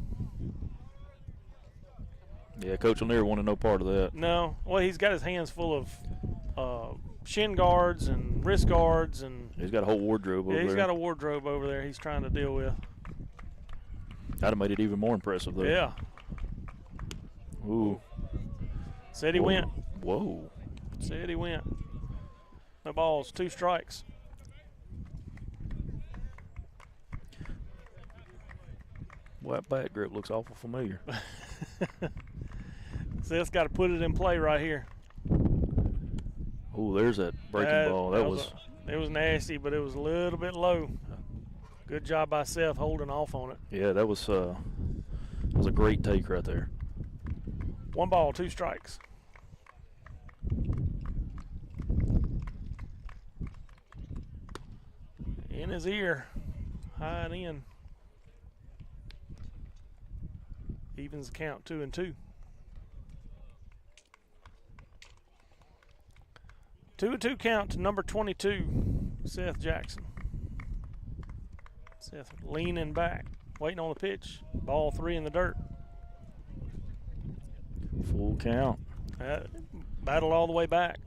Yeah, Coach will never want no part of that. No. Well, he's got his hands full of shin guards and wrist guards. And he's got a whole wardrobe over there. Yeah, he's got a wardrobe over there he's trying to deal with. That'd have made it even more impressive, though. Yeah. Ooh. Said he went. Whoa. Said he went. No balls, 2 strikes. Well, that bat grip looks awful familiar. Seth's got to put it in play right here. Oh, there's that breaking ball. It was nasty, but it was a little bit low. Good job by Seth holding off on it. Yeah, that was a great take right there. 1 ball, 2 strikes. In his ear, high and in. Evens the count, 2-2. 2-2 count to number 22, Seth Jackson. Seth leaning back, waiting on the pitch. Ball 3 in the dirt. Full count. Battle all the way back.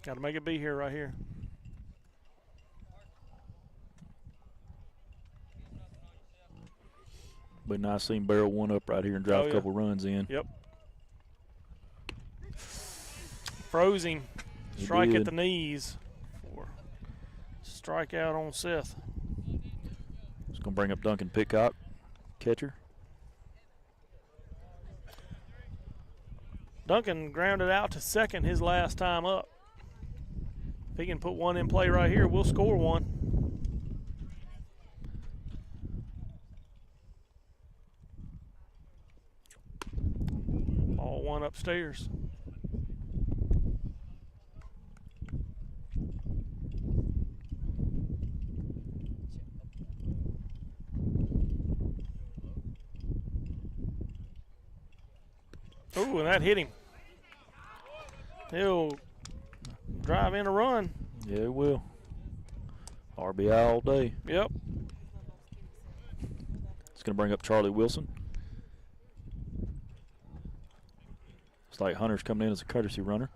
Got to make it be here right here. But nice seeing barrel one up right here and drive a couple runs in. Yep. Froze him. Strike at the knees. For strikeout on Seth. It's going to bring up Duncan Pitcock, catcher. Duncan grounded out to second his last time up. If he can put 1 in play right here, we'll score 1. Ball 1 upstairs. Ooh, and that hit him. He'll drive in a run. Yeah, it will. RBI all day. Yep. It's going to bring up Charlie Wilson. It's like Hunter's coming in as a courtesy runner.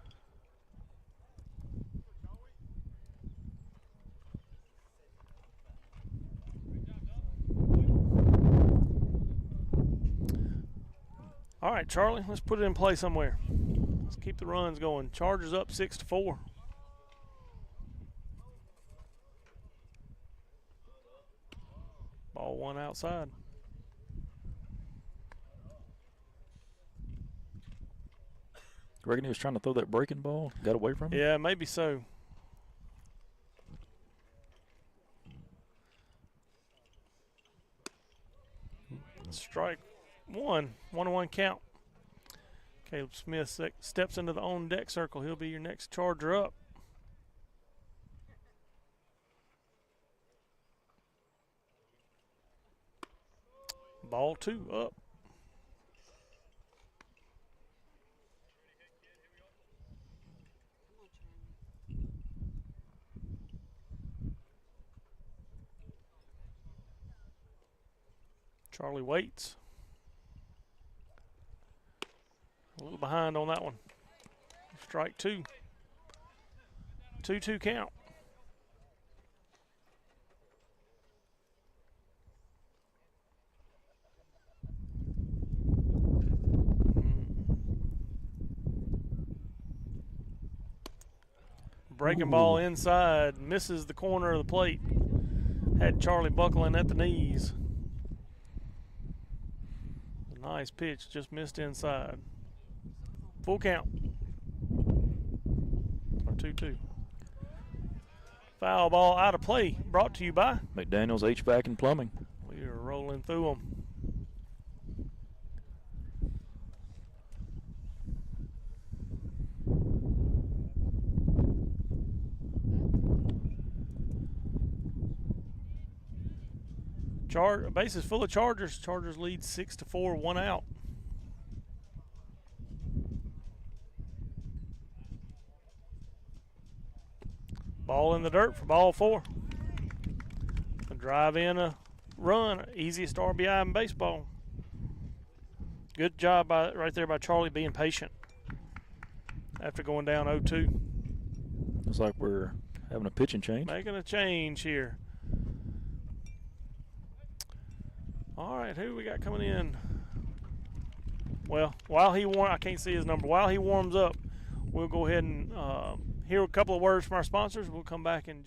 All right, Charlie, let's put it in play somewhere. Let's keep the runs going. Chargers up 6-4. Ball one outside. Reckon he was trying to throw that breaking ball, got away from him? Yeah, maybe so. Strike one. 1-1 count. Caleb Smith steps into the on deck circle. He'll be your next charger up. Ball two up. Charlie waits. A little behind on that one. Strike two. 2-2 count. Breaking ball inside, misses the corner of the plate. Had Charlie buckling at the knees. A nice pitch, just missed inside. Full count. Or 2-2. Foul ball out of play, brought to you by McDaniel's HVAC and Plumbing. We are rolling through them. Bases full of Chargers. Chargers lead 6-4, 1 out. Ball in the dirt for ball four. A drive in, a run, easiest RBI in baseball. Good job right there by Charlie being patient after going down 0-2. Looks like we're having a pitching change. Making a change here. All right, who we got coming in? Well, while he I can't see his number. While he warms up, we'll go ahead and hear a couple of words from our sponsors. We'll come back and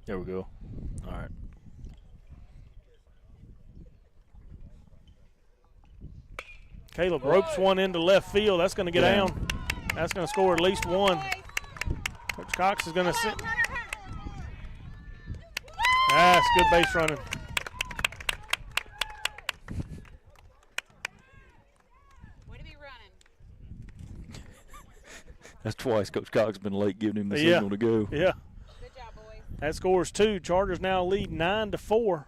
There we go. All right. Caleb ropes one into left field. That's going to get down. That's going to score at least one. Coach Cox is going to sit. That's good base running. That's twice Coach Cox has been late giving him the signal to go. Yeah. Good job, boys. That scores 2. Chargers now lead 9-4.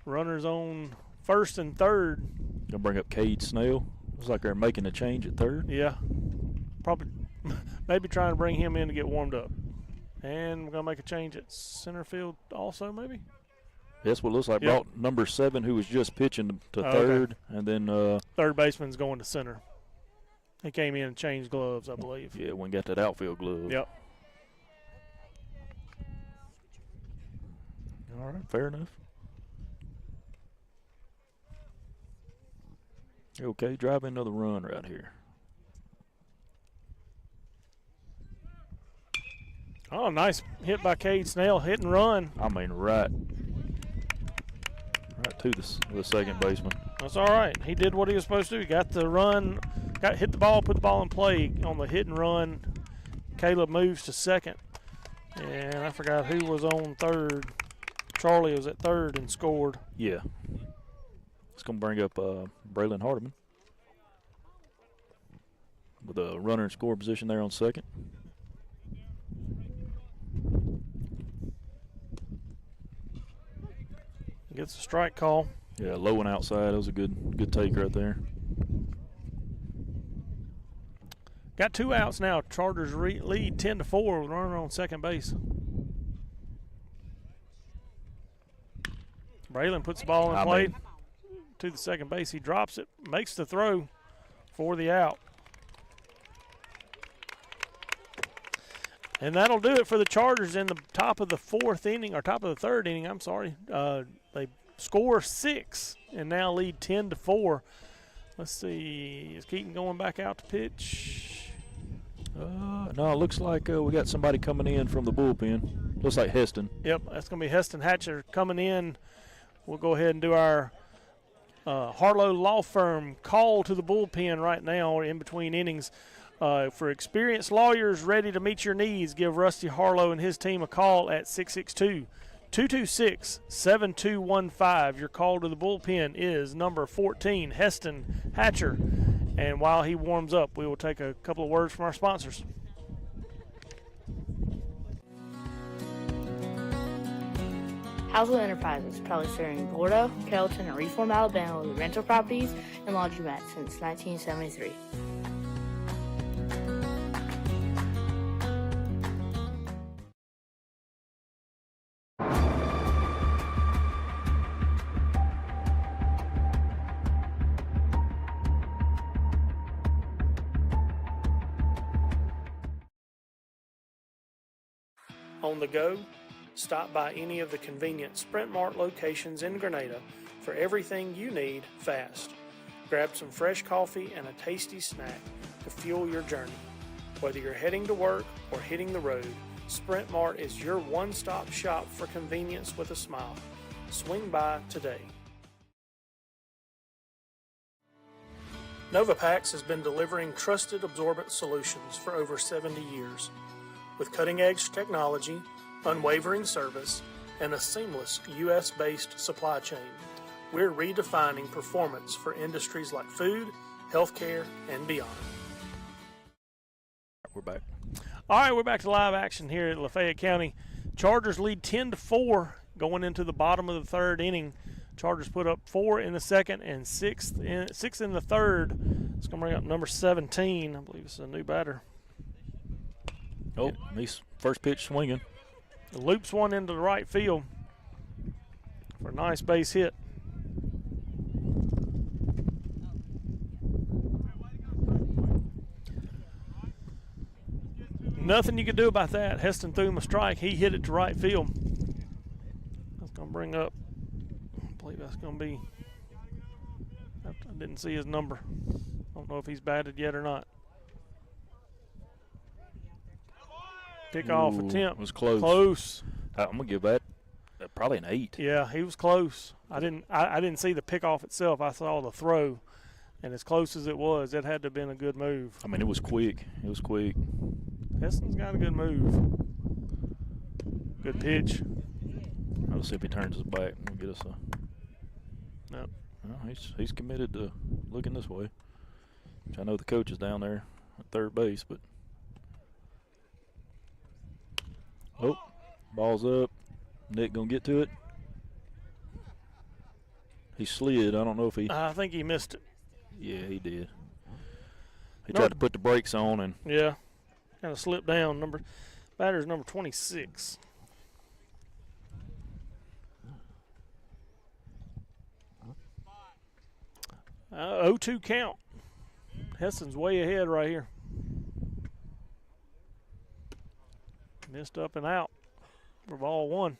Runners on first and third. Gonna bring up Cade Snell. Looks like they're making a change at third. Yeah. Probably, maybe trying to bring him in to get warmed up. And we're gonna make a change at center field also, maybe. That's what it looks like. Brought number 7, who was just pitching to third, and then third baseman's going to center. He came in and changed gloves, I believe. Yeah, when got that outfield glove. Yep. All right, fair enough. Okay, drive another run right here. Oh, nice hit by Cade Snell. Hit and run. I mean, right to the second baseman. That's all right. He did what he was supposed to do. He got the run, hit the ball, put the ball in play on the hit and run. Caleb moves to second. And I forgot who was on third. Charlie was at third and scored. Yeah. It's going to bring up Braylon Hardiman with a runner in score position there on second. Gets a strike call. Yeah, low and outside. That was a good take right there. Got 2 outs now. Chargers lead 10-4 with a runner on second base. Braylon puts the ball in play to the second base. He drops it, makes the throw for the out. And that'll do it for the Chargers in the top of the third inning. I'm sorry. They score 6 and now lead 10-4. Let's see. Is Keaton going back out to pitch? No, it looks like we got somebody coming in from the bullpen. Looks like Heston. Yep, that's going to be Heston Hatcher coming in. We'll go ahead and do our Harlow Law Firm call to the bullpen right now in between innings. For experienced lawyers ready to meet your needs, give Rusty Harlow and his team a call at 662-226-7215. Your call to the bullpen is number 14, Heston Hatcher. And while he warms up, we will take a couple of words from our sponsors. Housewell Enterprises, proudly serving Gordo, Carrollton, and Reform, Alabama with rental properties and laundromats since 1973. On the go, stop by any of the convenient Sprint Mart locations in Grenada for everything you need fast. Grab some fresh coffee and a tasty snack to fuel your journey. Whether you're heading to work or hitting the road, Sprint Mart is your one-stop shop for convenience with a smile. Swing by today. Novapax has been delivering trusted absorbent solutions for over 70 years. With cutting-edge technology, unwavering service, and a seamless U.S.-based supply chain, we're redefining performance for industries like food, healthcare, and beyond. We're back. All right, we're back to live action here at Lafayette County. Chargers lead 10-4 going into the bottom of the third inning. Chargers put up 4 in the second and 6 in the third. It's going to bring up number 17. I believe it's a new batter. Oh, he's first pitch swinging. Loops one into the right field for a nice base hit. Nothing you could do about that. Heston threw him a strike. He hit it to right field. That's going to bring up, I believe that's going to be, I didn't see his number. I don't know if he's batted yet or not. Kickoff attempt. Was close. Close. I'm going to give that probably an 8. Yeah, he was close. I didn't see the pickoff itself. I saw the throw, and as close as it was, it had to have been a good move. I mean, it was quick. It was quick. Heston's got a good move. Good pitch. I'll see if he turns his back and get us a. Nope. Well, he's committed to looking this way. Which I know the coach is down there at third base, but. Oh, ball's up. Nick gonna get to it. He slid. I don't know if he. I think he missed it. Yeah, he did. He tried to put the brakes on and. Yeah, kind of slipped down. Batter's number 26. Uh, 0-2 count. Heston's way ahead right here. Missed up and out for ball 1.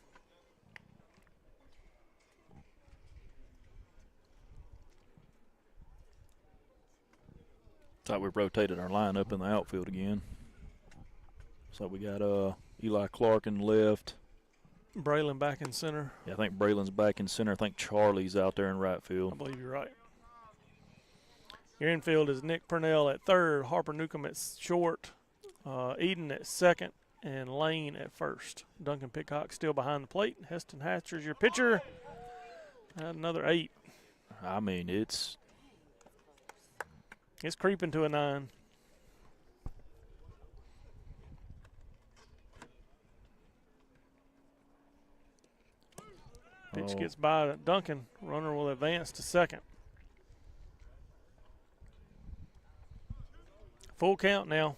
Thought we rotated our lineup in the outfield again. So we got Eli Clark in left. Braylon back in center. Yeah, I think Braylon's back in center. I think Charlie's out there in right field. I believe you're right. Your infield is Nick Purnell at third, Harper Newcomb at short, Eden at second, and Lane at first. Duncan Pickhock still behind the plate. Heston Hatcher's your pitcher. Another 8. I mean, it's creeping to a 9. Pitch gets by Duncan. Runner will advance to second. Full count now.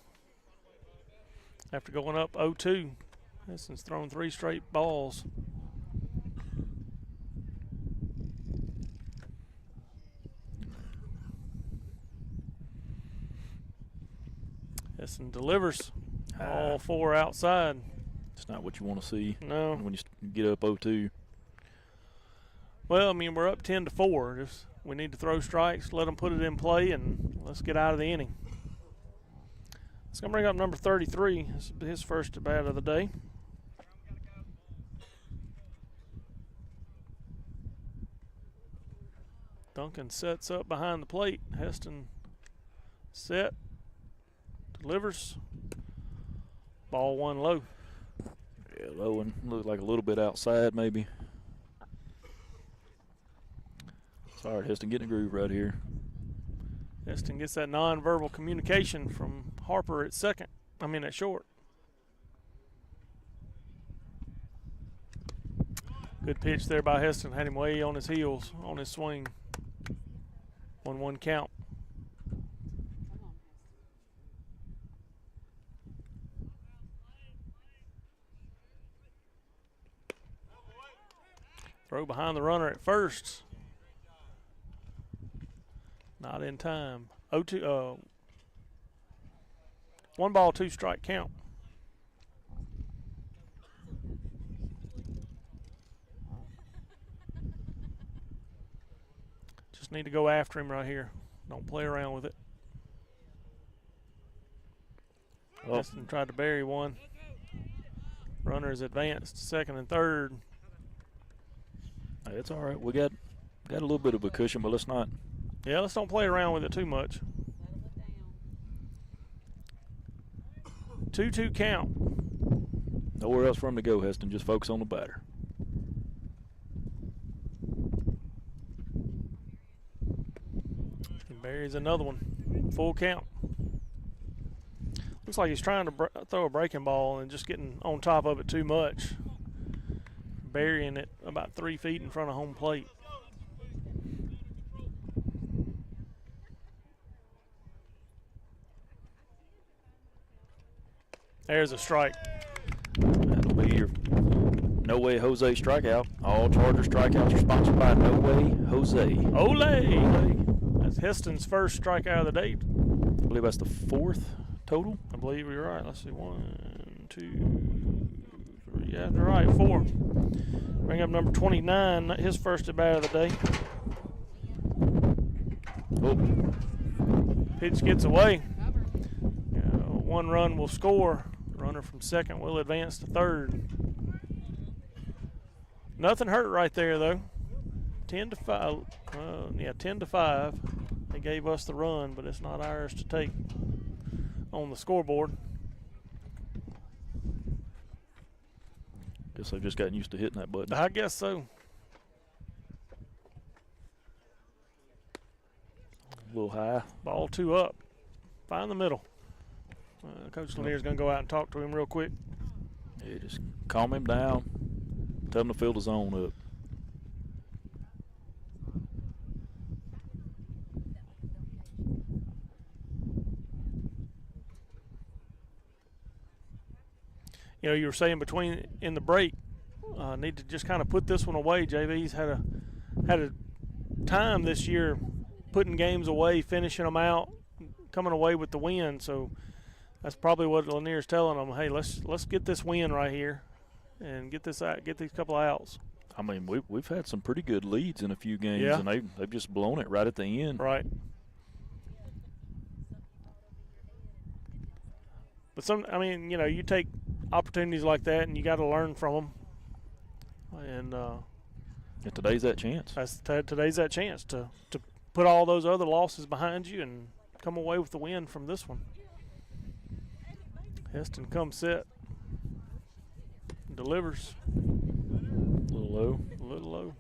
After going up 0-2. Heston's thrown 3 straight balls. Heston delivers. All 4 outside. It's not what you want to see. No. When you get up 0-2. Well, I mean, we're up 10-4. We need to throw strikes, let them put it in play, and let's get out of the inning. It's going to bring up number 33. This is his first at bat of the day. Duncan sets up behind the plate. Heston set. Delivers. Ball 1 low. Yeah, low and looked like a little bit outside maybe. Sorry, Heston getting a groove right here. Heston gets that nonverbal communication from Harper at at short. Good pitch there by Heston. Had him way on his heels on his swing. 1-1 count. Throw behind the runner at first. Not in time. 0-2. 1 ball, 2 strike count. Just need to go after him right here. Don't play around with it. Heston tried to bury one. Runner is advanced, second and third. Hey, it's all right. We got a little bit of a cushion, but let's not. Yeah, let's don't play around with it too much. 2-2 count. Nowhere else for him to go, Heston. Just focus on the batter. He buries another one. Full count. Looks like he's trying to throw a breaking ball and just getting on top of it too much. Burying it about 3 feet in front of home plate. There's a strike. That'll be your No Way Jose strikeout. All Charger strikeouts are sponsored by No Way Jose. Ole! That's Heston's first strikeout of the day. I believe that's the 4th total. I believe you're right. Let's see. 1, 2, 3. Yeah, you're right. 4. Bring up number 29. His first at bat of the day. Oh. Pitch gets away. 1 run will score. Runner from second will advance to third. Nothing hurt right there, though. 10 to 5. 10 to 5. They gave us the run, but it's not ours to take on the scoreboard. Guess they've just gotten used to hitting that button. I guess so. A little high. Ball 2 up. Find the middle. Coach Lanier's going to go out and talk to him real quick. Yeah, just calm him down. Tell him to fill the zone up. You know, you were saying in the break, need to just kind of put this one away. JV's had a time this year putting games away, finishing them out, coming away with the win. So that's probably what Lanier's telling them. Hey, let's get this win right here, and get these couple of outs. I mean, we've had some pretty good leads in a few games, yeah. And they've just blown it right at the end. Right. But you take opportunities like that, and you got to learn from them. And today's that chance. Today's that chance to put all those other losses behind you and come away with the win from this one. Heston comes set, delivers. A little low.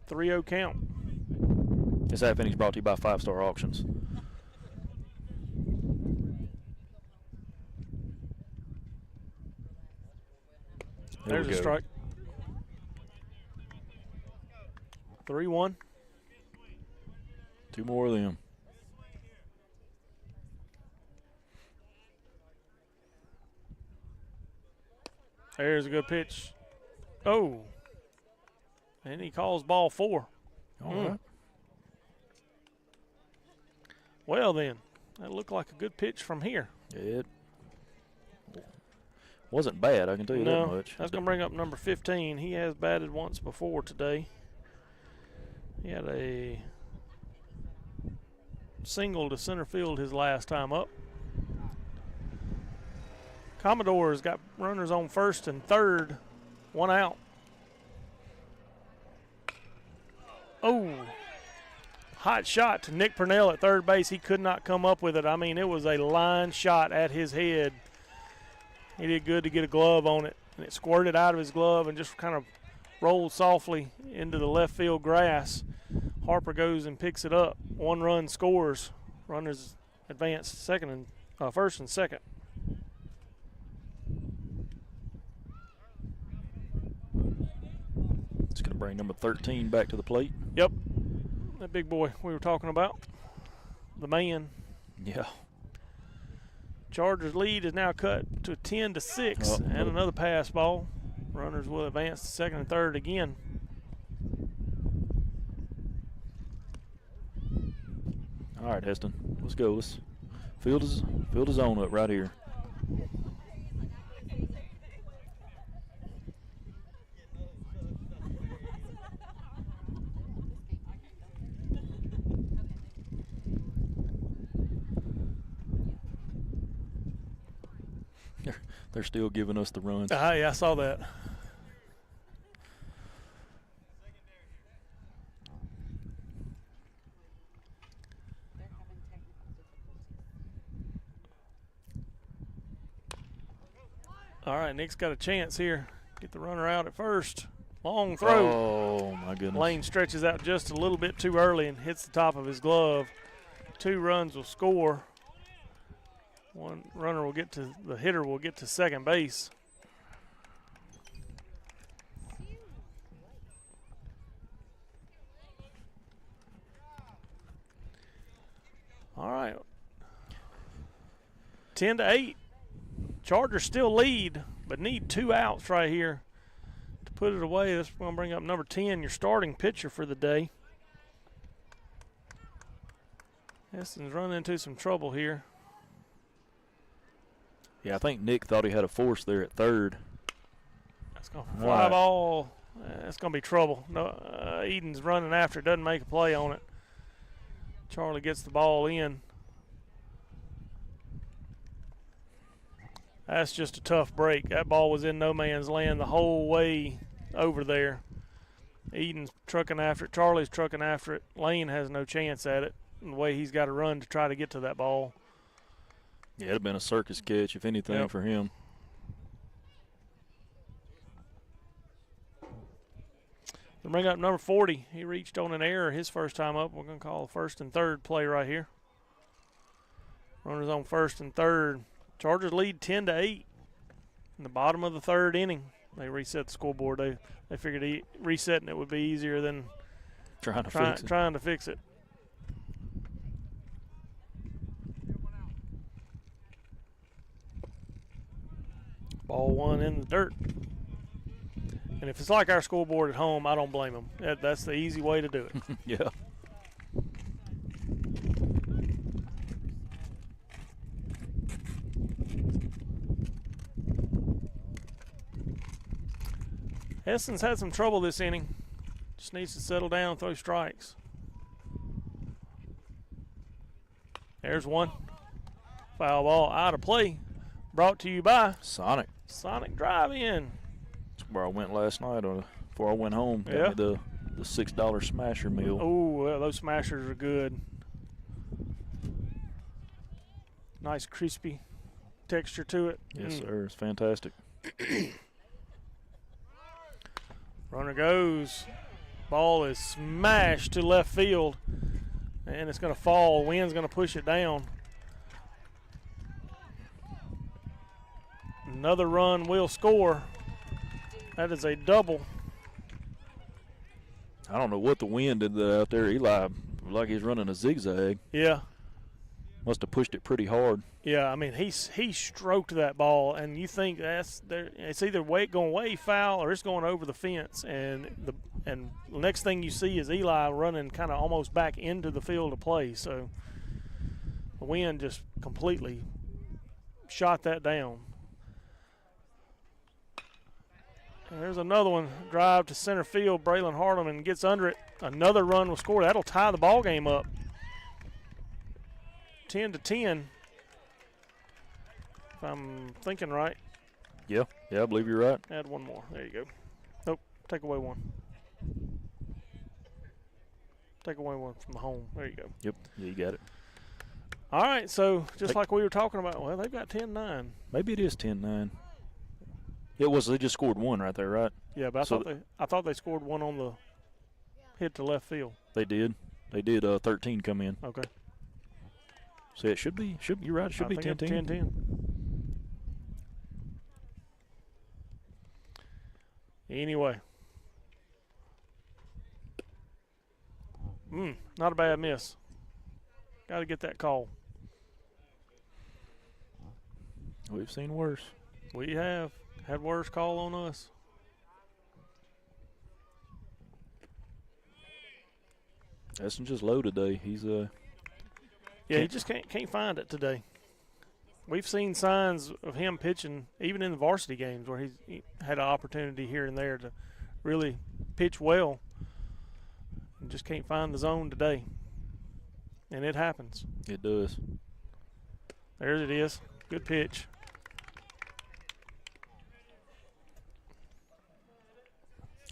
3-0 count. This half inning's brought to you by 5 Star Auctions. There's a strike. 3-1. 2 more of them. There's a good pitch. Oh. And he calls ball 4. All right. Well, then, that looked like a good pitch from here. It wasn't bad, I can tell you that much. That's going to bring up number 15. He has batted once before today. He had a single to center field his last time up. Commodores got runners on first and third, 1 out. Oh, hot shot to Nick Purnell at third base. He could not come up with it. I mean, it was a line shot at his head. He did good to get a glove on it, and it squirted out of his glove and just kind of rolled softly into the left field grass. Harper goes and picks it up. 1 run scores. Runners advance first and second. It's going to bring number 13 back to the plate. Yep. That big boy we were talking about. The man. Yeah. Chargers lead is now cut to 10-6, and another pass ball. Runners will advance to second and third again. All right, Heston, let's go. Let's field his zone up right here. They're still giving us the runs. Yeah, I saw that. All right, Nick's got a chance here. Get the runner out at first. Long throw. Oh, my goodness. Lane stretches out just a little bit too early and hits the top of his glove. 2 runs will score. One runner will get to the hitter will get to second base. All right. 10-8. Chargers still lead, but need 2 outs right here to put it away. That's going to bring up number 10, your starting pitcher for the day. Heston's running into some trouble here. Yeah, I think Nick thought he had a force there at third. That's going to fly ball. That's going to be trouble. No, Eden's running after it, doesn't make a play on it. Charlie gets the ball in. That's just a tough break. That ball was in no man's land the whole way over there. Eden's trucking after it. Charlie's trucking after it. Lane has no chance at it. And the way he's got to run to try to get to that ball. Yeah, it'd have been a circus catch, if anything, for him. They bring up number 40. He reached on an error his first time up. We're going to call a first and third play right here. Runners on first and third. Chargers lead 10-8 in the bottom of the third inning. They reset the scoreboard. They figured resetting it would be easier than trying to fix it. Ball one in the dirt. And if it's like our scoreboard at home, I don't blame them. That's the easy way to do it. Yeah. Heston's had some trouble this inning. Just needs to settle down and throw strikes. There's one. Foul ball out of play. Brought to you by Sonic Drive-In. That's where I went last night before I went home. Yeah. Got me the $6 smasher meal. Oh, well, those smashers are good. Nice crispy texture to it. Yes, sir. It's fantastic. Runner goes. Ball is smashed to left field. And it's going to fall. Wind's going to push it down. Another run will score. That is a double. I don't know what the wind did out there. Eli looked like he's running a zigzag. Yeah. Must have pushed it pretty hard. Yeah, I mean, he stroked that ball, and you think it's either going way foul or it's going over the fence. And the next thing you see is Eli running kind of almost back into the field of play. So the wind just completely shot that down. And there's another one. Drive to center field. Braylon Hardeman gets under it. Another run will score. That'll tie the ball game up. 10-10. If I'm thinking right. Yeah, I believe you're right. Add one more. There you go. Nope. Take away one. Take away one from the home. There you go. Yep. Yeah, you got it. All right. So just like we were talking about, well, they've got 10-9. Maybe it is 10-9. It was. They just scored one right there, right? Yeah, but I thought they scored one on the hit to left field. They did. 13 come in. Okay. So it should be. You're right. It should be 10-10. 10-10. Anyway. Not a bad miss. Got to get that call. We've seen worse. We have. Had worse call on us. Eston just low today. He's he just can't find it today. We've seen signs of him pitching even in the varsity games where he had an opportunity here and there to really pitch well and just can't find the zone today. And it happens. It does. There it is. Good pitch.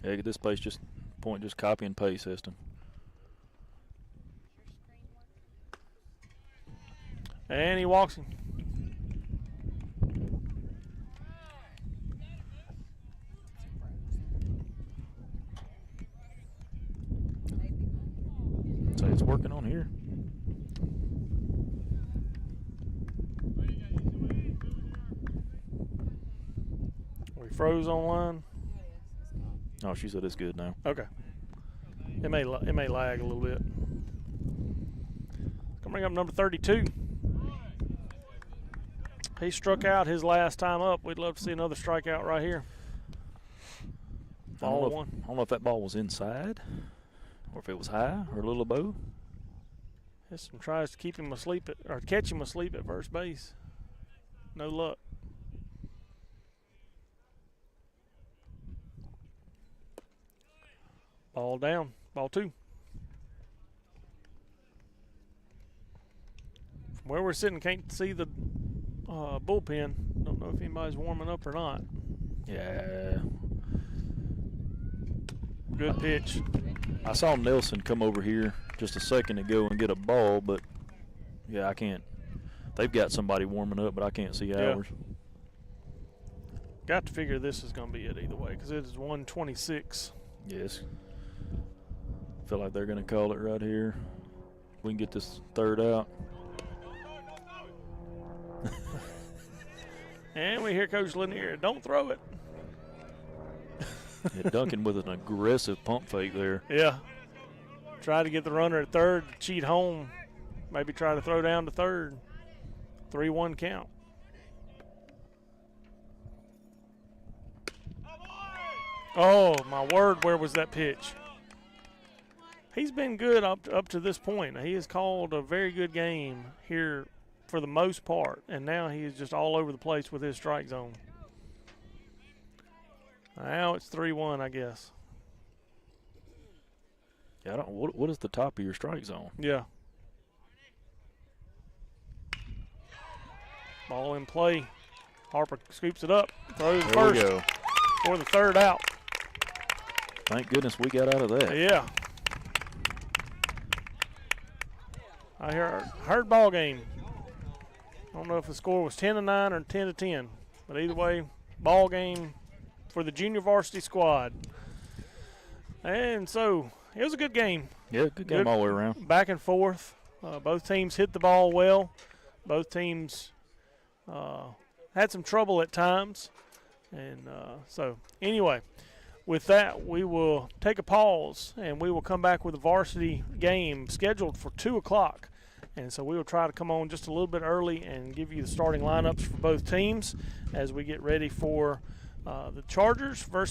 Yeah, get this place just copy and paste, Heston. And he walks him. So it's working on here. We froze online. Oh, she said it's good now. Okay. It may lag a little bit. Gonna bring up number 32. He struck out his last time up. We'd love to see another strikeout right here. Ball one. I don't know if that ball was inside or if it was high or a little above. Heston tries to keep him asleep or catch him asleep at first base. No luck. Ball down. Ball two. From where we're sitting, can't see the bullpen. Don't know if anybody's warming up or not. Yeah. Good pitch. I saw Nelson come over here just a second ago and get a ball, but, yeah, I can't. They've got somebody warming up, but I can't see ours. Got to figure this is going to be it either way because it is 126. Yes. Feel like they're going to call it right here. We can get this third out. And we hear Coach Lanier, don't throw it. Yeah, Duncan with an aggressive pump fake there. Yeah. Try to get the runner at third, cheat home. Maybe try to throw down to third. 3-1 count. Oh, my word, where was that pitch? He's been good up to this point. He has called a very good game here for the most part, and now he is just all over the place with his strike zone. Now it's 3-1, I guess. Yeah, what is the top of your strike zone? Yeah. Ball in play. Harper scoops it up, throws There first we go. for the third out. Thank goodness we got out of that. Yeah. I heard ball game. I don't know if the score was 10-9 or 10-10, but either way, ball game for the junior varsity squad. And so it was a good game. Yeah, good game all the way around. Back and forth. Both teams hit the ball well. Both teams had some trouble at times. And so anyway, with that, we will take a pause, and we will come back with a varsity game scheduled for 2 o'clock. And so we will try to come on just a little bit early and give you the starting lineups for both teams as we get ready for the Chargers versus